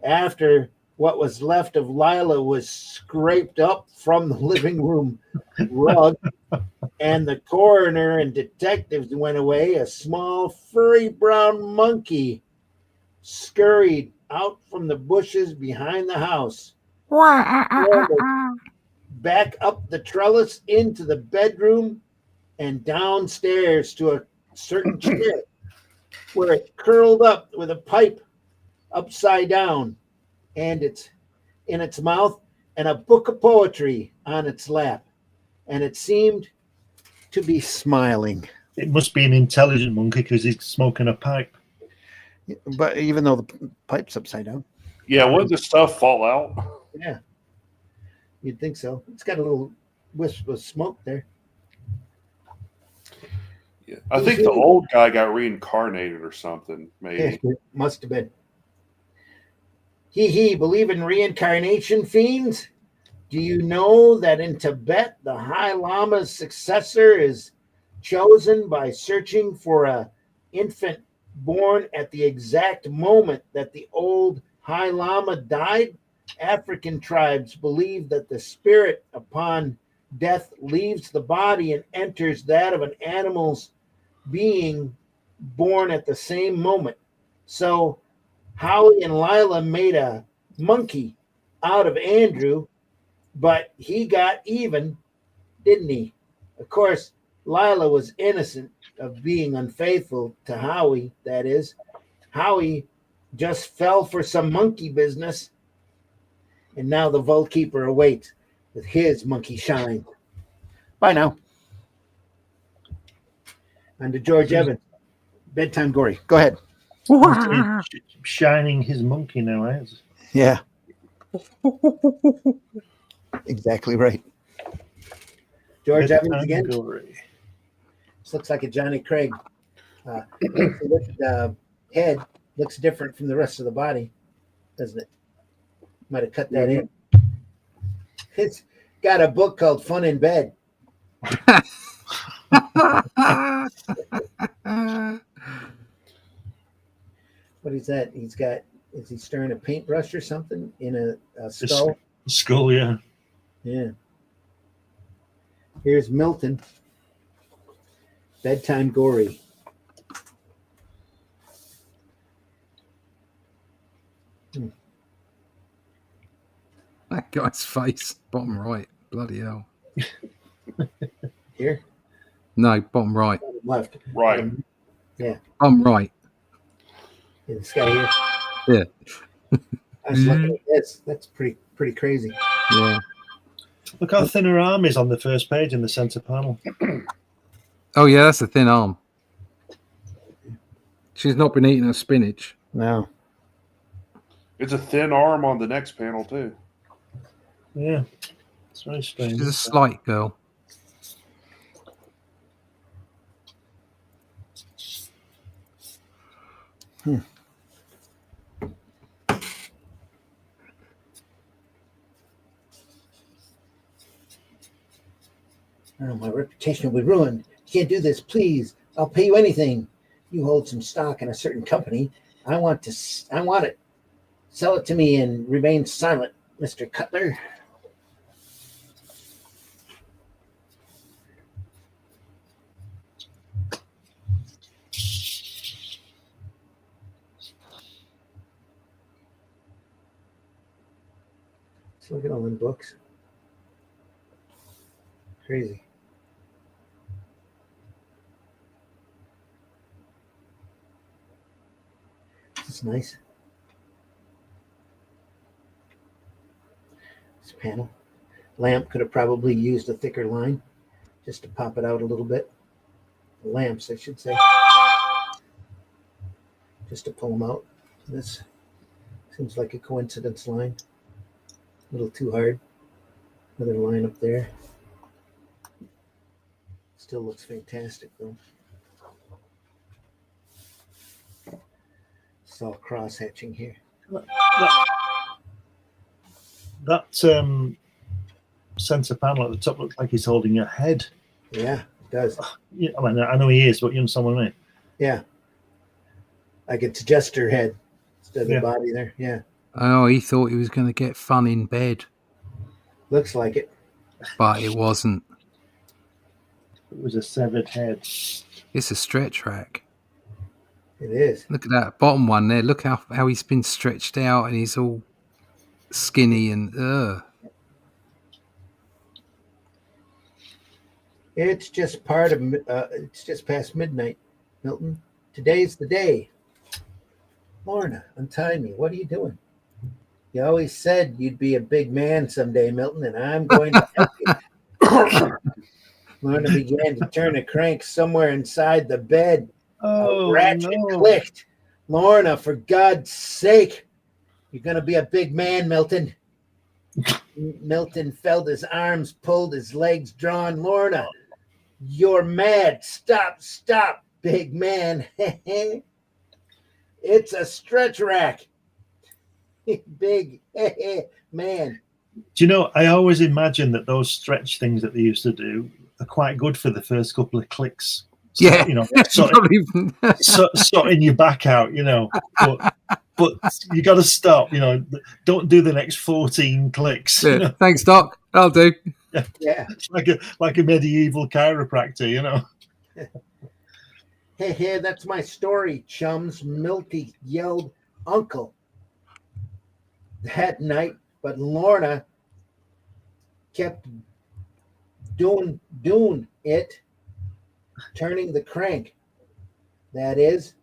Speaker 5: After what was left of Lila was scraped up from the living room rug, and the coroner and detectives went away, a small furry brown monkey scurried out from the bushes behind the house, back up the trellis into the bedroom and downstairs to a certain chair where it curled up with a pipe upside down and it's in its mouth and a book of poetry on its lap, and it seemed to be smiling.
Speaker 3: it must be an intelligent monkey because he's smoking a pipe.
Speaker 1: But even though the pipe's upside down.
Speaker 4: Yeah, wouldn't the stuff fall out?
Speaker 5: Yeah, you'd think so. It's got a little wisp of smoke there.
Speaker 4: Yeah. I think the old guy got reincarnated or something, maybe.
Speaker 5: Yeah, must have been. He, believe in reincarnation, fiends? Do you know that in Tibet, the High Lama's successor is chosen by searching for an infant born at the exact moment that the old High Lama died? African tribes believe that the spirit upon death leaves the body and enters that of an animal's being born at the same moment. So Howie and Lila made a monkey out of Andrew, but he got even, didn't he? Of course, Lila was innocent of being unfaithful to Howie. That is, Howie just fell for some monkey business, and now the vault keeper awaits with his monkey shine. Bye now. On to George Evans. Bedtime Gory. Go ahead.
Speaker 3: Shining his monkey now, eh?
Speaker 1: Yeah. Exactly right.
Speaker 5: George Evans
Speaker 3: Bedtime
Speaker 5: again.
Speaker 3: Gory.
Speaker 5: This looks like a Johnny Craig. The head looks different from the rest of the body, doesn't it? Might have cut that in. It's got a book called Fun in Bed. What is that? Is he stirring a paintbrush or something in a skull?
Speaker 3: Skull, yeah.
Speaker 5: Yeah. Here's Milton. Bedtime Gory.
Speaker 2: That guy's face, bottom right. Bloody hell.
Speaker 5: Here?
Speaker 2: No, bottom right.
Speaker 5: Left.
Speaker 4: Right.
Speaker 2: Bottom right.
Speaker 5: Yeah, this guy here.
Speaker 2: Yeah.
Speaker 5: I was looking at this. That's pretty crazy.
Speaker 2: Yeah.
Speaker 3: Look how thin her arm is on the first page in the center panel.
Speaker 2: Oh, yeah, that's a thin arm. She's not been eating her spinach.
Speaker 1: No.
Speaker 4: It's a thin arm on the next panel too.
Speaker 3: Yeah. It's very strange.
Speaker 2: She's a slight girl.
Speaker 5: Oh, my reputation will be ruined. You can't do this, please. I'll pay you anything. You hold some stock in a certain company. I want it. Sell it to me and remain silent, Mr. Cutler. So look at all them books. Crazy. This is nice. This panel. Lamp could have probably used a thicker line just to pop it out a little bit. Lamps, I should say. Just to pull them out. This seems like a coincidence line. A little too hard. Another line up there. Still looks fantastic though. It's all cross hatching here.
Speaker 3: That center panel at the top looks like he's holding a head.
Speaker 5: Yeah, it does.
Speaker 3: Yeah, I mean, I know he is, but you understand what I mean?
Speaker 5: Yeah. Like it's just her head instead of the body there. Yeah.
Speaker 2: Oh, he thought he was going to get fun in bed,
Speaker 5: Looks like it.
Speaker 2: but it wasn't.
Speaker 3: It was a severed head.
Speaker 2: It's a stretch rack.
Speaker 5: It is.
Speaker 2: Look at that bottom one there. Look how he's been stretched out and he's all skinny and
Speaker 5: It's just it's just past midnight, Milton. Today's the day. Lorna, untie me. What are you doing? You always said you'd be a big man someday, Milton, and I'm going to help you. Lorna began to turn a crank somewhere inside the bed.
Speaker 3: Oh,
Speaker 5: A ratchet
Speaker 3: no.
Speaker 5: clicked. Lorna, for God's sake, you're going to be a big man, Milton. Milton felt his arms pulled, his legs drawn. Lorna, you're mad. Stop, big man. It's a stretch rack. Big man.
Speaker 3: Do you know, I always imagine that those stretch things that they used to do are quite good for the first couple of clicks. So,
Speaker 2: yeah,
Speaker 3: you know, sorting your back out, you know. But you got to stop, you know. Don't do the next 14 clicks.
Speaker 2: Yeah.
Speaker 3: You know?
Speaker 2: Thanks, Doc. I'll do.
Speaker 5: Yeah.
Speaker 3: It's like a medieval chiropractor, you know.
Speaker 5: Hey, that's my story, chums. Milty yelled, Uncle. That night, but Lorna kept doing it, turning the crank. That is,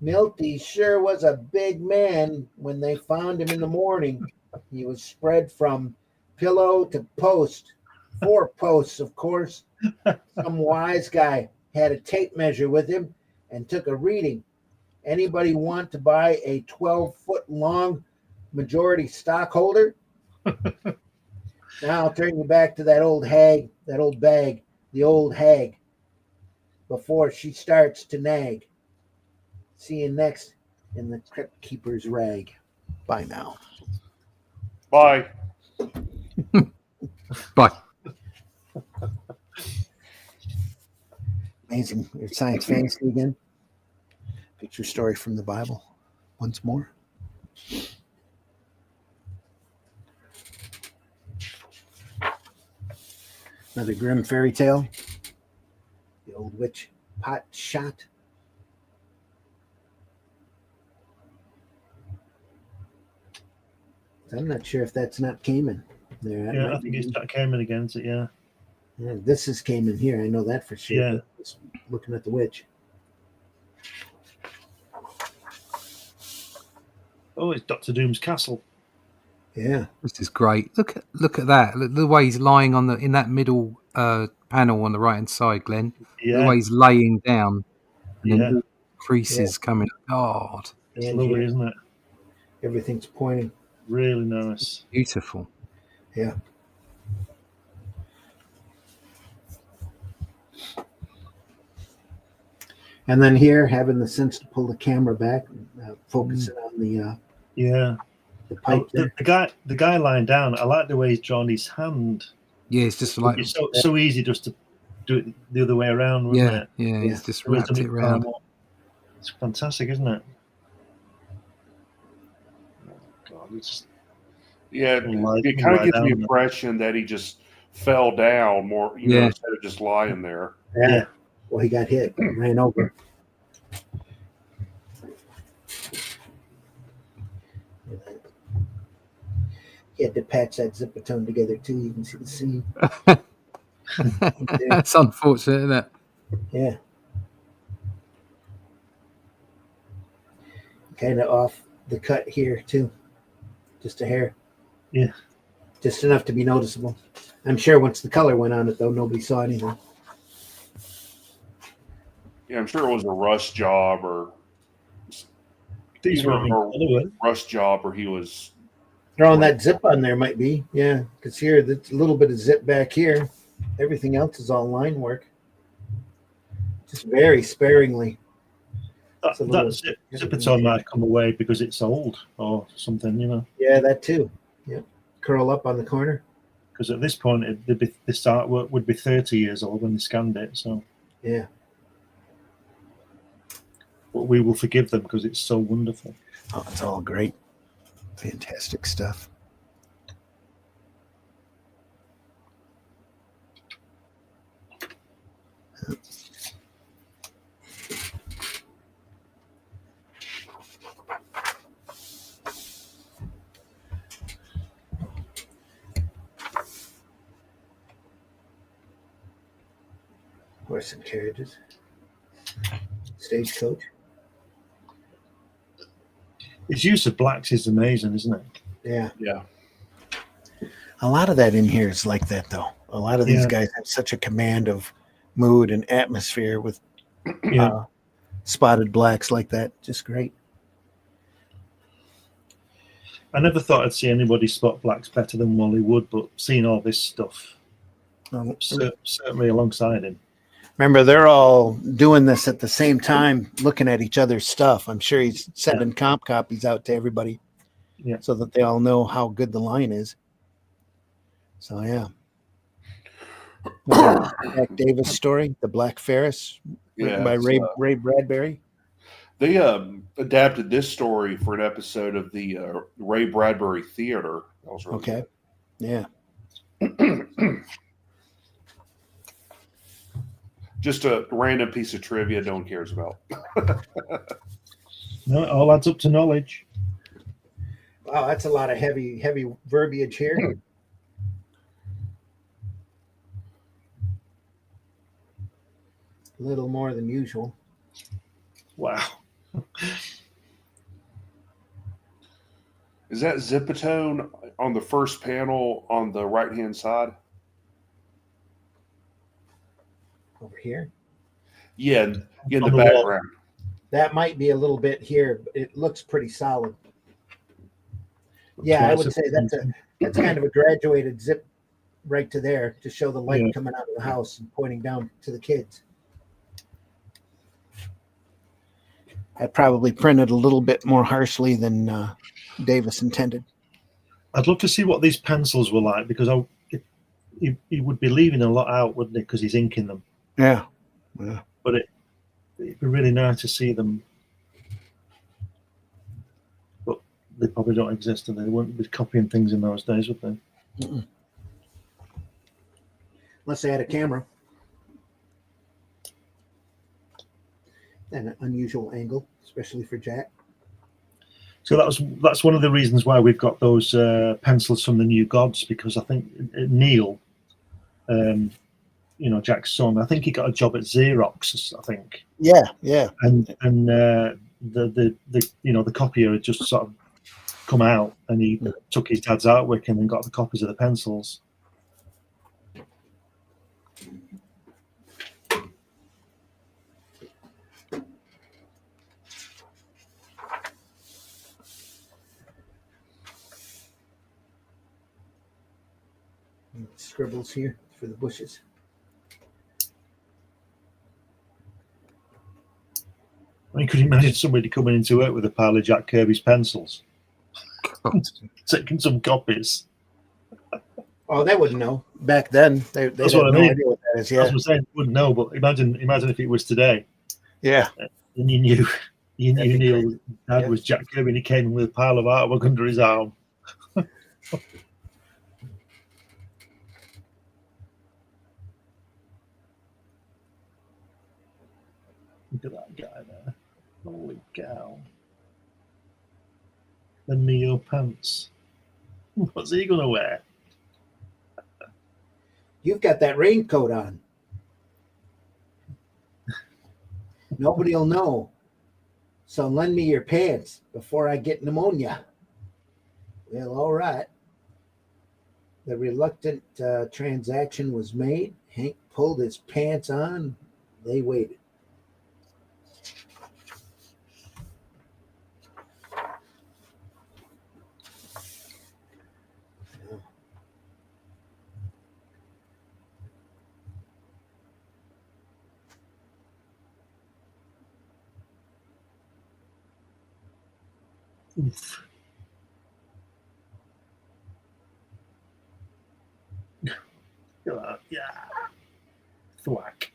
Speaker 5: Milty sure was a big man when they found him in the morning. He was spread from pillow to post. 4 posts, of course. Some wise guy had a tape measure with him and took a reading. Anybody want to buy a 12-foot long majority stockholder? Now I'll turn you back to that old hag, that old bag, the old hag, before she starts to nag. See you next in the Crypt Keeper's rag. Bye now.
Speaker 4: Bye.
Speaker 2: Bye.
Speaker 1: Amazing. It's science fantasy again. Picture story from the Bible once more. Another grim fairy tale. The old witch pot shot. I'm not sure if that's not Cayman. There,
Speaker 3: Yeah, I think it's Jack Cayman against it. Yeah.
Speaker 1: Yeah, this is Cayman here. I know that for sure.
Speaker 3: Yeah.
Speaker 1: Just looking at the witch.
Speaker 3: Oh, it's Doctor Doom's castle.
Speaker 1: Yeah.
Speaker 2: This is great. Look at that. Look, the way he's lying on in that middle panel on the right hand side, Glenn. The
Speaker 3: Yeah.
Speaker 2: way he's laying down, and
Speaker 3: Yeah.
Speaker 2: then creases coming. God,
Speaker 3: It's
Speaker 1: And
Speaker 3: lovely,
Speaker 1: yeah,
Speaker 3: isn't it?
Speaker 1: everything's pointing.
Speaker 3: Really nice.
Speaker 2: beautiful.
Speaker 1: Yeah. And then here, having the sense to pull the camera back, focusing on the
Speaker 3: Yeah.
Speaker 1: pipe there.
Speaker 3: The guy lying down, I like the way he's drawn his hand.
Speaker 2: Yeah, it's just like
Speaker 3: It's so easy just to do it the other way around, wouldn't it?
Speaker 2: yeah. He's just
Speaker 3: The way he's
Speaker 2: wrapped
Speaker 3: done
Speaker 2: it around.
Speaker 3: It's fantastic, isn't it? God, it's
Speaker 4: Yeah,
Speaker 3: Lie-
Speaker 4: it kind of
Speaker 3: lie
Speaker 4: gives the
Speaker 3: down.
Speaker 4: impression that he just fell down more, you know,
Speaker 2: Yeah.
Speaker 4: instead of just lying there.
Speaker 3: Yeah.
Speaker 1: Well, he got hit, ran over. He had to patch that zipper tone together too. You can see the seam.
Speaker 2: That's unfortunate, isn't it?
Speaker 1: Yeah. Kind of off the cut here too. Just a hair.
Speaker 3: Yeah.
Speaker 1: Just enough to be noticeable. I'm sure once the color went on it though, nobody saw anything.
Speaker 4: Yeah, I'm sure it was a rush job or
Speaker 3: These
Speaker 4: either
Speaker 3: were in
Speaker 4: a
Speaker 3: Hollywood.
Speaker 4: rush job or he was.
Speaker 1: Throwing that zip on there might be, yeah. Because here, there's a little bit of zip back here. Everything else is all line work. Just very sparingly. It's a little-
Speaker 3: That zipper tone might come away because it's old or something, you know.
Speaker 1: Yeah, that too. Yeah. Curl up on the corner.
Speaker 3: Because at this point, this artwork would be 30 years old when they scanned it. So,
Speaker 1: Yeah.
Speaker 3: but we will forgive them because it's so wonderful.
Speaker 1: Oh, it's all great. Fantastic stuff. Horse and carriages. Stagecoach.
Speaker 3: Its use of blacks is amazing, isn't it?
Speaker 1: Yeah.
Speaker 4: Yeah.
Speaker 1: A lot of that in here is like that, though. A lot of these
Speaker 3: Yeah.
Speaker 1: guys have such a command of mood and atmosphere with
Speaker 3: Yeah.
Speaker 1: spotted blacks like that. Just great.
Speaker 3: I never thought I'd see anybody spot blacks better than Wally Wood, but seeing all this stuff, certainly alongside him.
Speaker 1: Remember, they're all doing this at the same time, looking at each other's stuff. I'm sure he's sending comp copies out to everybody,
Speaker 3: Yeah.
Speaker 1: so that they all know how good the line is. So yeah, Jack Davis story, The Black Ferris, written by Ray Bradbury.
Speaker 4: They adapted this story for an episode of the Ray Bradbury Theater. That was really
Speaker 1: Okay, yeah.
Speaker 4: Just a random piece of trivia no one cares about.
Speaker 3: No, it all adds up to knowledge.
Speaker 1: Wow, that's a lot of heavy verbiage here. A little more than usual.
Speaker 3: Wow.
Speaker 4: Is that Zipatone on the first panel on the right-hand side?
Speaker 5: Over here.
Speaker 4: Yeah, in the
Speaker 3: On the wall.
Speaker 4: background.
Speaker 5: That might be a little bit here, but it looks pretty solid. Yeah, I would say that's kind of a graduated zip right to there to show the light
Speaker 3: Yeah.
Speaker 5: coming out of the house and pointing down to the kids. I probably printed a little bit more harshly than Davis intended.
Speaker 3: I'd love to see what these pencils were like, because he would be leaving a lot out, wouldn't he? Because he's inking them.
Speaker 5: Yeah.
Speaker 3: But it'd be really nice to see them. But they probably don't exist, and they wouldn't be copying things in those days, would they?
Speaker 5: Mm-mm. Unless they had a camera and an unusual angle, especially for Jack.
Speaker 3: So that's one of the reasons why we've got those pencils from the New Gods, because I think Neil, Jack's son, I think he got a job at Xerox, I think.
Speaker 5: Yeah.
Speaker 3: And the copier had just sort of come out, and he took his dad's artwork and then got the copies of the pencils.
Speaker 5: Scribbles here for the bushes.
Speaker 3: I mean, could you imagine somebody coming into work with a pile of Jack Kirby's pencils? Taking some copies.
Speaker 5: Oh, they wouldn't know. Back then, they
Speaker 3: That's
Speaker 5: had
Speaker 3: what I
Speaker 5: no
Speaker 3: mean.
Speaker 5: idea what that is.
Speaker 3: That's
Speaker 5: Yeah.
Speaker 3: what I'm saying. Wouldn't know, but imagine if it was today,
Speaker 5: Yeah.
Speaker 3: and you knew
Speaker 5: That'd be
Speaker 3: Neil's dad
Speaker 5: Yeah.
Speaker 3: was Jack Kirby, and he came in with a pile of artwork under his arm. Look at that guy there. Holy cow. Lend me your pants. What's he going to wear?
Speaker 5: You've got that raincoat on. Nobody'll know. So lend me your pants before I get pneumonia. Well, all right. The reluctant transaction was made. Hank pulled his pants on. They waited.
Speaker 3: Oof. Yeah. Thwack.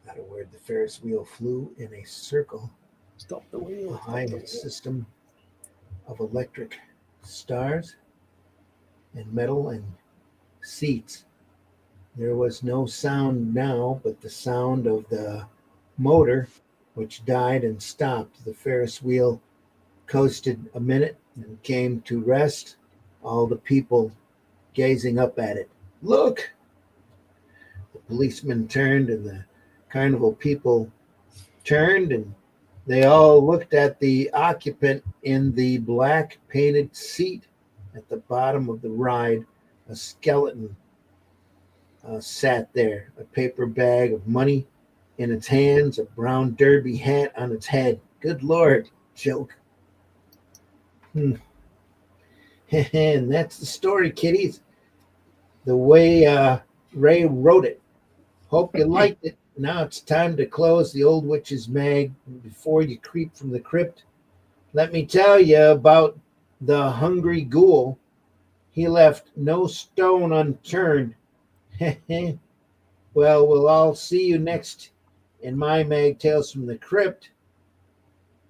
Speaker 5: Not a word, the Ferris wheel flew in a circle
Speaker 3: Stop the wheel.
Speaker 5: behind its system of electric stars and metal and seats. There was no sound now but the sound of the motor, which died and stopped. The Ferris wheel coasted a minute and came to rest, all the people gazing up at it. Look! The policeman turned and the carnival people turned, and they all looked at the occupant in the black painted seat at the bottom of the ride. A skeleton sat there, a paper bag of money in its hands, a brown derby hat on its head. Good Lord, joke. And that's the story, kiddies. The way Ray wrote it. Hope you liked it. Now it's time to close the Old Witch's Mag. Before you creep from the crypt, let me tell you about the hungry ghoul. He left no stone unturned. Well, we'll all see you next in my Mag Tales from the Crypt.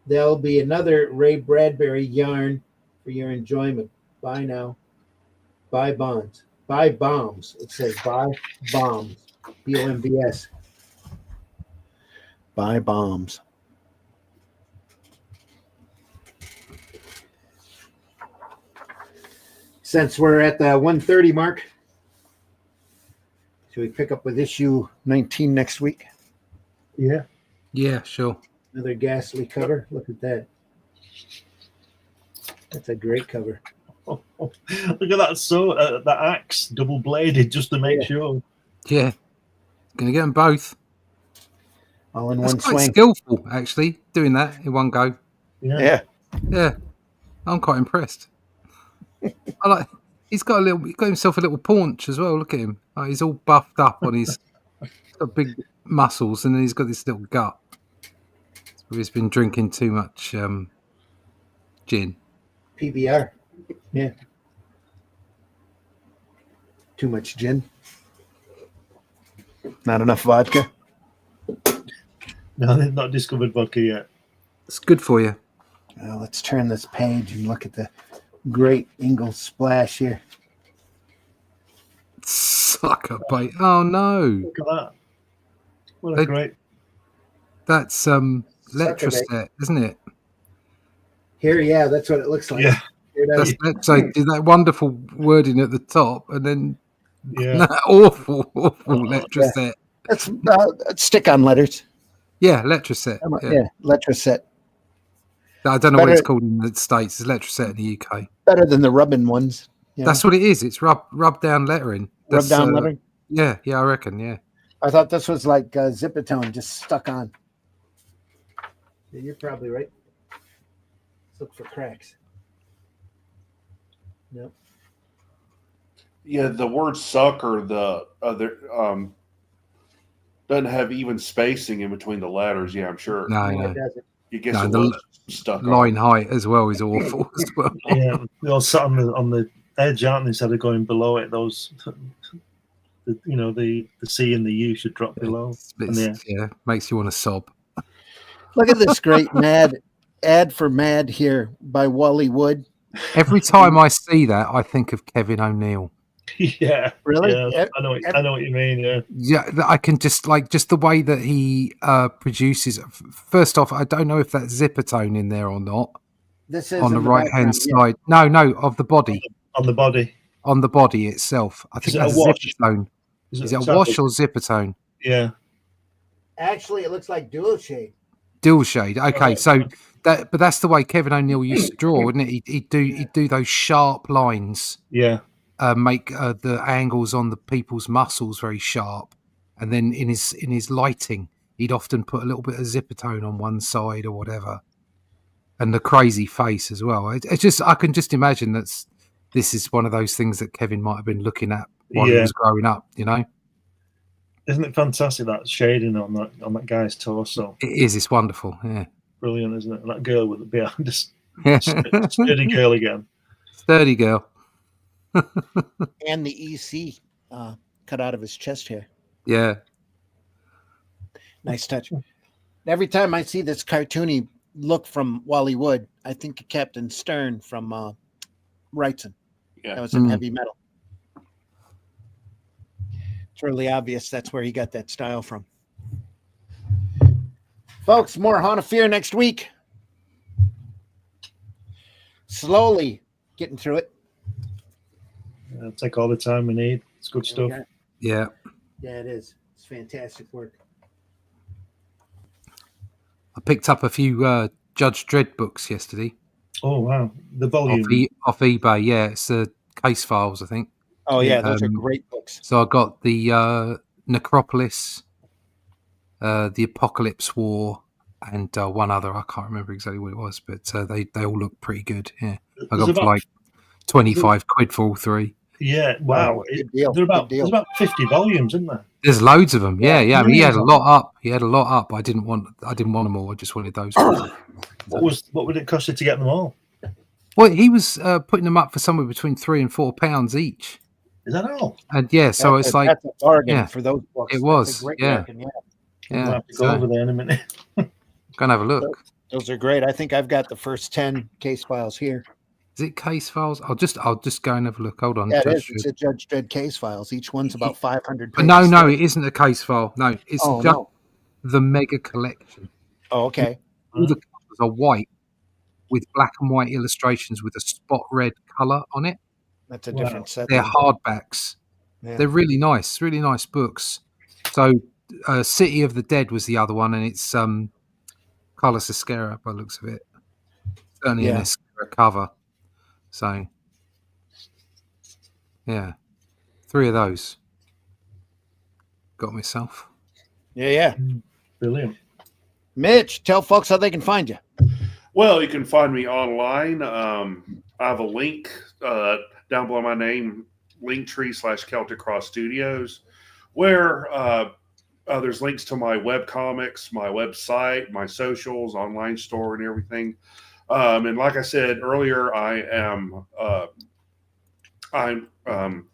Speaker 5: There'll be another Ray Bradbury yarn for your enjoyment. Bye now. Buy bonds. Buy bombs. It says buy bombs. BOMBS. Buy bombs. Since we're at the 1:30 mark, should we pick up with issue 19 next week?
Speaker 3: Yeah.
Speaker 2: Yeah, sure.
Speaker 5: Another ghastly cover. Look at that. That's a great cover.
Speaker 3: Look at that that axe, double bladed, just to make sure.
Speaker 2: Yeah. Gonna get them both.
Speaker 5: All in
Speaker 2: That's
Speaker 5: one
Speaker 2: quite
Speaker 5: swing.
Speaker 2: skillful, actually, doing that in one go.
Speaker 3: Yeah.
Speaker 2: Yeah. I'm quite impressed. I like. He's got himself a little paunch as well. Look at him. Oh, he's all buffed up on his. He's got big muscles, and then he's got this little gut. He's been drinking too much gin.
Speaker 5: PBR. Yeah. Too much gin. Not enough vodka.
Speaker 3: No, they've not discovered vodka yet.
Speaker 2: It's good for you.
Speaker 5: Let's turn this page and look at the great Ingle splash here.
Speaker 2: Sucker bait. Oh no.
Speaker 3: Look at that. What a great.
Speaker 2: That's Letraset, isn't it?
Speaker 5: Here, yeah, that's what it looks like.
Speaker 3: Yeah.
Speaker 2: That's that wonderful wording at the top, and then that awful Letraset.
Speaker 5: That's stick on letters.
Speaker 2: Yeah, Letraset.
Speaker 5: Yeah, Letraset.
Speaker 2: I don't know what it's called in the States. It's Letraset in the UK.
Speaker 5: Better than the rubbing ones.
Speaker 2: That's what it is. It's rub down lettering.
Speaker 5: Rub down lettering?
Speaker 2: Yeah, I reckon, yeah.
Speaker 5: I thought this was like Zipatone just stuck on. Yeah, you're probably right. Let's look for cracks. Nope.
Speaker 4: Yeah, the word suck or the other doesn't have even spacing in between the letters. Yeah, I'm sure.
Speaker 2: No.
Speaker 5: It doesn't.
Speaker 4: You guess it was stuck
Speaker 2: line height as well is awful as well.
Speaker 3: Yeah, they all sat on the edge, aren't they? Instead of going below it, those, the C and the U should drop below.
Speaker 2: Yeah, makes you want to sob.
Speaker 5: Look at this great ad for Mad here by Wally Wood.
Speaker 2: Every time I see that, I think of Kevin O'Neill.
Speaker 3: Yeah,
Speaker 5: really.
Speaker 3: Yeah, I know what you mean. Yeah,
Speaker 2: I can just the way that he produces. First off, I don't know if that's Zipatone in there or not.
Speaker 5: This is
Speaker 2: on the right hand side. No, of the body.
Speaker 3: On the body.
Speaker 2: On the body itself. I think that's Zipatone. Is it a wash or Zipatone?
Speaker 3: Yeah.
Speaker 5: Actually, it looks like dual shade.
Speaker 2: Dual shade. Okay, so that's the way Kevin O'Neill used to draw, wouldn't it? He'd do those sharp lines.
Speaker 3: Yeah.
Speaker 2: Make the angles on the people's muscles very sharp, and then in his lighting, he'd often put a little bit of Zipatone on one side or whatever, and the crazy face as well. It's just I can just imagine this is one of those things that Kevin might have been looking at while he was growing up.
Speaker 3: Isn't it fantastic that shading on that guy's torso?
Speaker 2: It is. It's wonderful. Yeah.
Speaker 3: Brilliant, isn't it? And that girl with the behind, just sturdy girl again.
Speaker 2: Sturdy girl.
Speaker 5: And the EC cut out of his chest hair.
Speaker 2: Yeah.
Speaker 5: Nice touch. Every time I see this cartoony look from Wally Wood, I think of Captain Stern from Wrightson.
Speaker 4: Yeah.
Speaker 5: That was in Heavy Metal. It's really obvious that's where he got that style from. Folks, more Haunt of Fear next week. Slowly getting through it.
Speaker 3: It'll take all the time we need. It's good stuff.
Speaker 2: Yeah.
Speaker 5: Yeah, it is. It's fantastic work.
Speaker 2: I picked up a few Judge Dredd books yesterday.
Speaker 3: Oh, wow. The volume.
Speaker 2: Off eBay, yeah. It's Case Files, I think.
Speaker 5: Oh, yeah. Those are great books.
Speaker 2: So I got the Necropolis, the Apocalypse War, and one other. I can't remember exactly what it was, but they all look pretty good. Yeah. I got for like 25 quid for all three.
Speaker 3: Yeah, wow. There's about 50 volumes, isn't there?
Speaker 2: There's loads of them. Yeah. I mean, he had a lot up. I didn't want them all. I just wanted those.
Speaker 3: What would it cost you to get them all?
Speaker 2: Well, he was putting them up for somewhere between £3 and £4 each.
Speaker 3: Is that all?
Speaker 2: And so it's like
Speaker 5: that's a bargain for those books.
Speaker 2: It was.
Speaker 5: Bargain,
Speaker 3: I'll have to go over there in a minute.
Speaker 2: Go and have a look.
Speaker 5: Those are great. I think I've got the first 10 Case Files here.
Speaker 2: Is it Case Files? I'll just go and have a look. Hold on.
Speaker 5: Yeah, it is. It's a Judge Dredd Case Files. Each one's about 500 pages.
Speaker 2: No, it isn't a case file. No, it's just the mega collection.
Speaker 5: Oh, okay.
Speaker 2: All the covers are white with black and white illustrations with a spot red color on it.
Speaker 5: That's a different set.
Speaker 2: They're hardbacks. Yeah. They're really nice books. So City of the Dead was the other one, and it's Carlos Esquerra by the looks of it. Certainly an
Speaker 1: Yeah.
Speaker 2: Esquerra cover. So, yeah, 3 of those. Got myself.
Speaker 1: Yeah.
Speaker 3: Brilliant.
Speaker 1: Mitch, tell folks how they can find you.
Speaker 4: Well, you can find me online. I have a link down below my name, Linktree/Celtic Cross Studios, where there's links to my web comics, my website, my socials, online store, and everything. And like I said earlier, I'm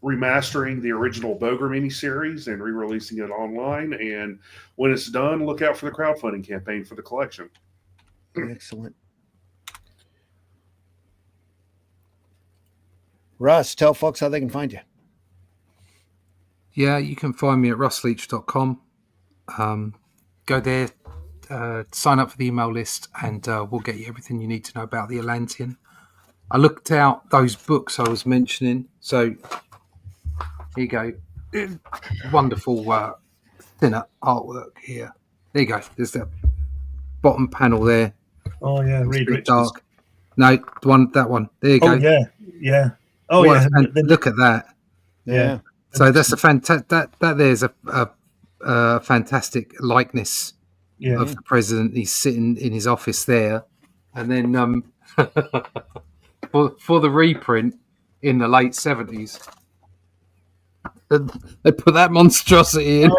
Speaker 4: remastering the original Boger miniseries and re-releasing it online. And when it's done, look out for the crowdfunding campaign for the collection.
Speaker 1: Excellent. Russ, tell folks how they can find you.
Speaker 2: Yeah, you can find me at russleach.com. Go there, sign up for the email list, and we'll get you everything you need to know about the Atlantean. I looked out those books I was mentioning. So here you go. Wonderful thinner artwork here. There you go. There's the bottom panel there.
Speaker 3: Oh yeah, Reed Richards.
Speaker 2: Dark. No, that one. There you go.
Speaker 3: Oh yeah. Oh
Speaker 2: What
Speaker 3: yeah.
Speaker 2: look at that.
Speaker 1: Yeah.
Speaker 2: So that's a fantastic. That there's a fantastic likeness of the president. He's sitting in his office there, and then for the reprint in the late 70s, they put that monstrosity in.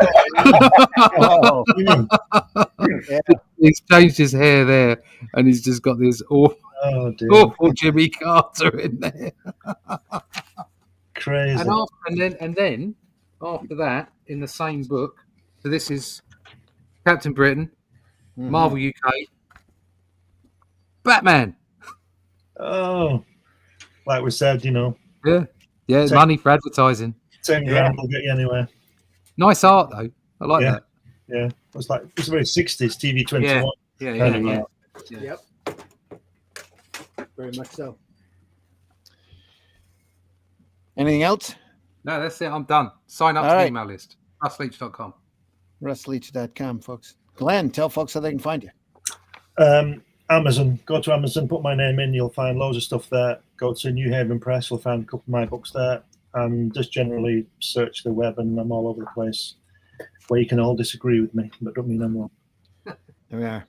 Speaker 1: Oh,
Speaker 2: He's changed his hair there, and he's just got this awful Jimmy Carter in there.
Speaker 3: Crazy.
Speaker 2: And then after that, in the same book, so this is Captain Britain, Marvel UK, Batman.
Speaker 3: Oh, like we said,
Speaker 2: Yeah, money for advertising.
Speaker 3: 10 grand will get you anywhere.
Speaker 2: Nice art though. I like that.
Speaker 3: Yeah, it's very 60s TV 21.
Speaker 2: Yeah.
Speaker 1: Yep. Very much so. Anything else?
Speaker 2: No, that's it. I'm done. Sign up to the email list. russleach.com.
Speaker 1: russleach.com, folks. Glenn, tell folks how they can find you.
Speaker 3: Amazon. Go to Amazon, put my name in, you'll find loads of stuff there. Go to New Haven Press, you'll find a couple of my books there. And just generally search the web, and I'm all over the place, where you can all disagree with me, but don't mean I'm wrong.
Speaker 1: There we are.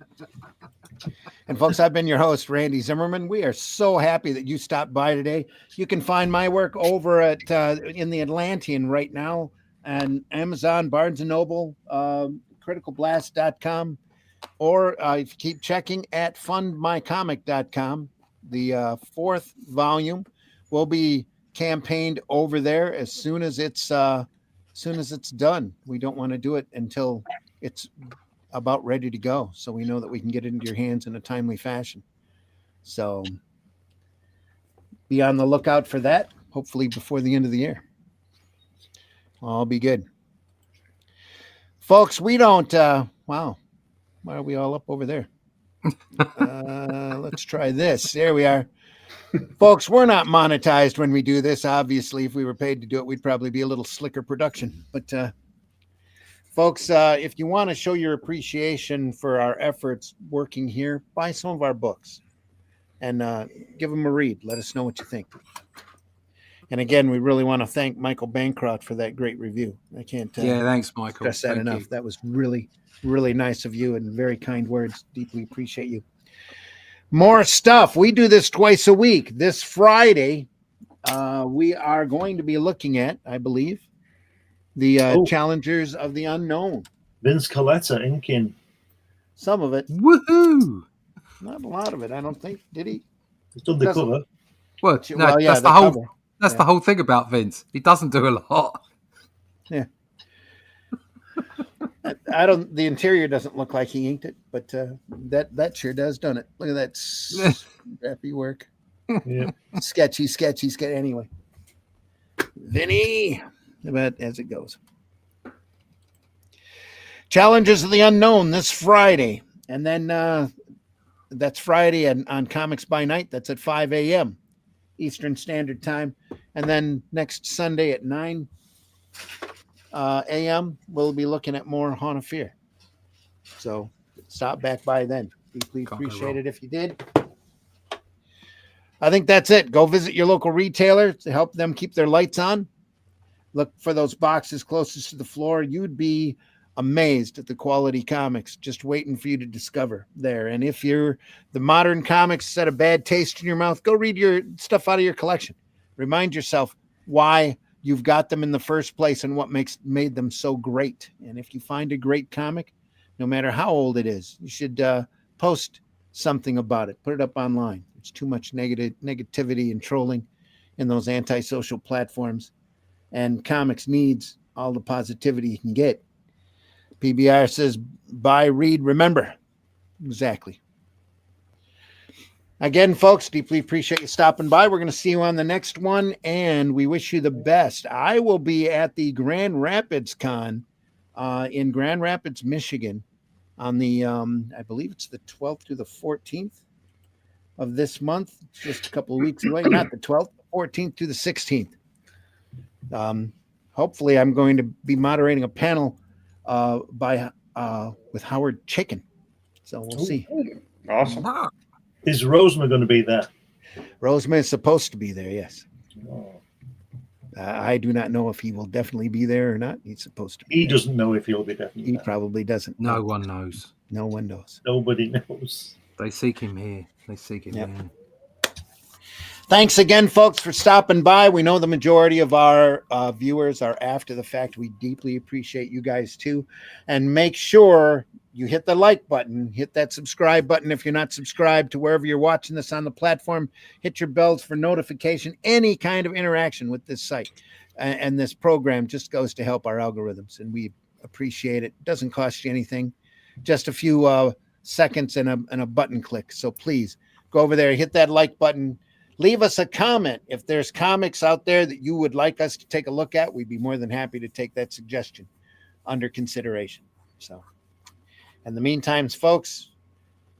Speaker 1: And folks, I've been your host, Randy Zimmerman. We are so happy that you stopped by today. You can find my work over at in the Atlantean right now, and Amazon, Barnes & Noble, criticalblast.com, or if you keep checking at fundmycomic.com. The 4th volume will be campaigned over there as soon as it's done. We don't want to do it until it's about ready to go, so we know that we can get it into your hands in a timely fashion. So be on the lookout for that, hopefully before the end of the year. All be good. Folks, we don't wow, why are we all up over there? Let's try this. There we are. Folks, we're not monetized when we do this. Obviously, if we were paid to do it, we'd probably be a little slicker production. But folks, if you want to show your appreciation for our efforts working here, buy some of our books and give them a read. Let us know what you think. And again, we really want to thank Michael Bancroft for that great review. I can't
Speaker 2: thanks, Michael.
Speaker 1: stress that enough. You. That was really, really nice of you and very kind words. Deeply appreciate you. More stuff. We do this twice a week. This Friday, we are going to be looking at, I believe, the Challengers of the Unknown.
Speaker 3: Vince Coletta inking.
Speaker 1: Some of it.
Speaker 2: Woohoo!
Speaker 1: Not a lot of it, I don't think. Did he?
Speaker 3: He's done the cover.
Speaker 2: Well, no,
Speaker 1: yeah,
Speaker 2: that's the whole.
Speaker 1: cover.
Speaker 2: That's the whole thing about Vince. He doesn't do a lot.
Speaker 1: Yeah. I don't. The interior doesn't look like he inked it, but that sure does, doesn't it? Look at that scrappy work.
Speaker 3: Yeah.
Speaker 1: Sketchy. Anyway, Vinny, about as it goes. Challenges of the Unknown this Friday, and then that's Friday on Comics by Night. That's at 5 a.m. Eastern Standard Time, and then next Sunday at 9 a.m., we'll be looking at more Haunt of Fear. So stop back by then. Deeply
Speaker 2: Can't go
Speaker 1: appreciate
Speaker 2: wrong.
Speaker 1: it if you did. I think that's it. Go visit your local retailer to help them keep their lights on. Look for those boxes closest to the floor. You'd be amazed at the quality comics just waiting for you to discover there. And if you're the modern comics set a bad taste in your mouth, go read your stuff out of your collection. Remind yourself why you've got them in the first place and what made them so great. And if you find a great comic, no matter how old it is, you should post something about it. Put it up online. There's too much negativity and trolling in those antisocial platforms. And comics needs all the positivity you can get. PBR says, buy, read, remember. Exactly. Again, folks, deeply appreciate you stopping by. We're going to see you on the next one, and we wish you the best. I will be at the Grand Rapids Con in Grand Rapids, Michigan on the, I believe it's the 12th to the 14th of this month. It's just a couple of weeks away. Not the 12th, 14th to the 16th. Hopefully I'm going to be moderating a panel with Howard Chicken. So we'll see.
Speaker 4: Awesome.
Speaker 2: Wow.
Speaker 3: Is Rosema going to be there?
Speaker 1: Roseman is supposed to be there, yes.
Speaker 3: Oh.
Speaker 1: I do not know if he will definitely be there or not. He's supposed to be.
Speaker 3: He
Speaker 1: there.
Speaker 3: doesn't know if he'll be definitely
Speaker 1: He
Speaker 3: there.
Speaker 1: probably doesn't.
Speaker 2: No one knows.
Speaker 1: No one knows.
Speaker 3: Nobody knows.
Speaker 2: They seek him here. They seek him
Speaker 1: Yep.
Speaker 2: here.
Speaker 1: Thanks again, folks, for stopping by. We know the majority of our viewers are after the fact. We deeply appreciate you guys, too. And make sure you hit the like button, hit that subscribe button if you're not subscribed to wherever you're watching this on the platform. Hit your bells for notification. Any kind of interaction with this site and this program just goes to help our algorithms, and we appreciate it. It doesn't cost you anything, just a few seconds and a button click. So please go over there, hit that like button. Leave us a comment. If there's comics out there that you would like us to take a look at, we'd be more than happy to take that suggestion under consideration. So, in the meantime, folks,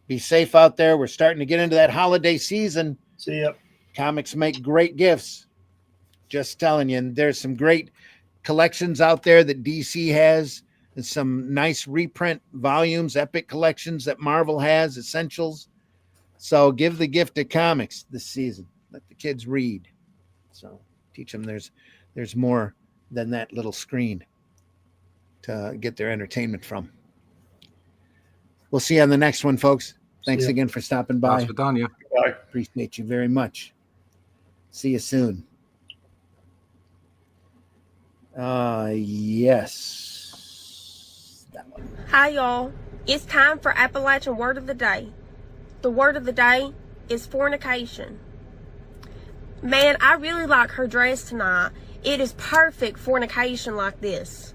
Speaker 1: be safe out there. We're starting to get into that holiday season.
Speaker 3: See ya.
Speaker 1: Comics make great gifts. Just telling you. And there's some great collections out there that DC has. There's some nice reprint volumes, epic collections that Marvel has, essentials. So give the gift of comics this season. Let the kids read. So teach them there's more than that little screen to get their entertainment from. We'll see you on the next one, folks. Thanks
Speaker 3: See ya.
Speaker 1: again for stopping by.
Speaker 2: That's for Dania.
Speaker 4: Bye.
Speaker 1: Appreciate you very much. See you soon. Yes. That one.
Speaker 6: Hi, y'all. It's time for Appalachian Word of the Day. The word of the day is fornication. Man, I really like her dress tonight. It is perfect fornication like this.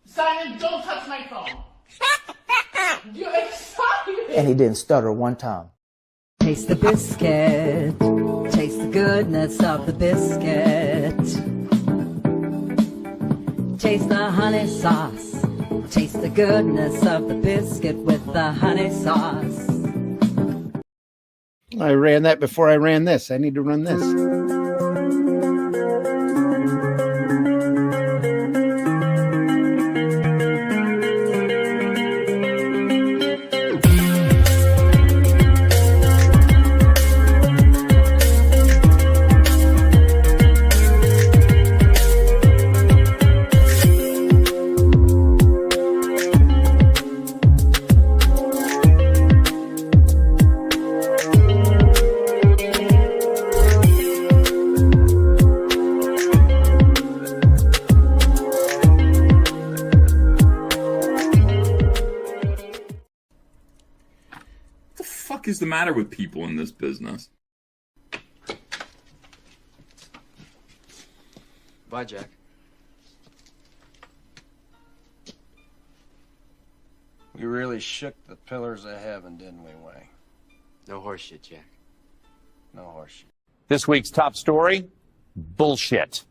Speaker 7: Simon, don't touch my phone. You're excited.
Speaker 8: And he didn't stutter one time.
Speaker 9: Taste the biscuit. Taste the goodness of the biscuit. Taste the honey sauce. Taste the goodness of the biscuit with the honey sauce.
Speaker 1: I ran that before I ran this. I need to run this.
Speaker 10: Is the matter with people in this business?
Speaker 11: Bye, Jack.
Speaker 8: We really shook the pillars of heaven, didn't we, Wayne?
Speaker 11: No horseshit, Jack.
Speaker 8: No horseshit.
Speaker 12: This week's top story, bullshit.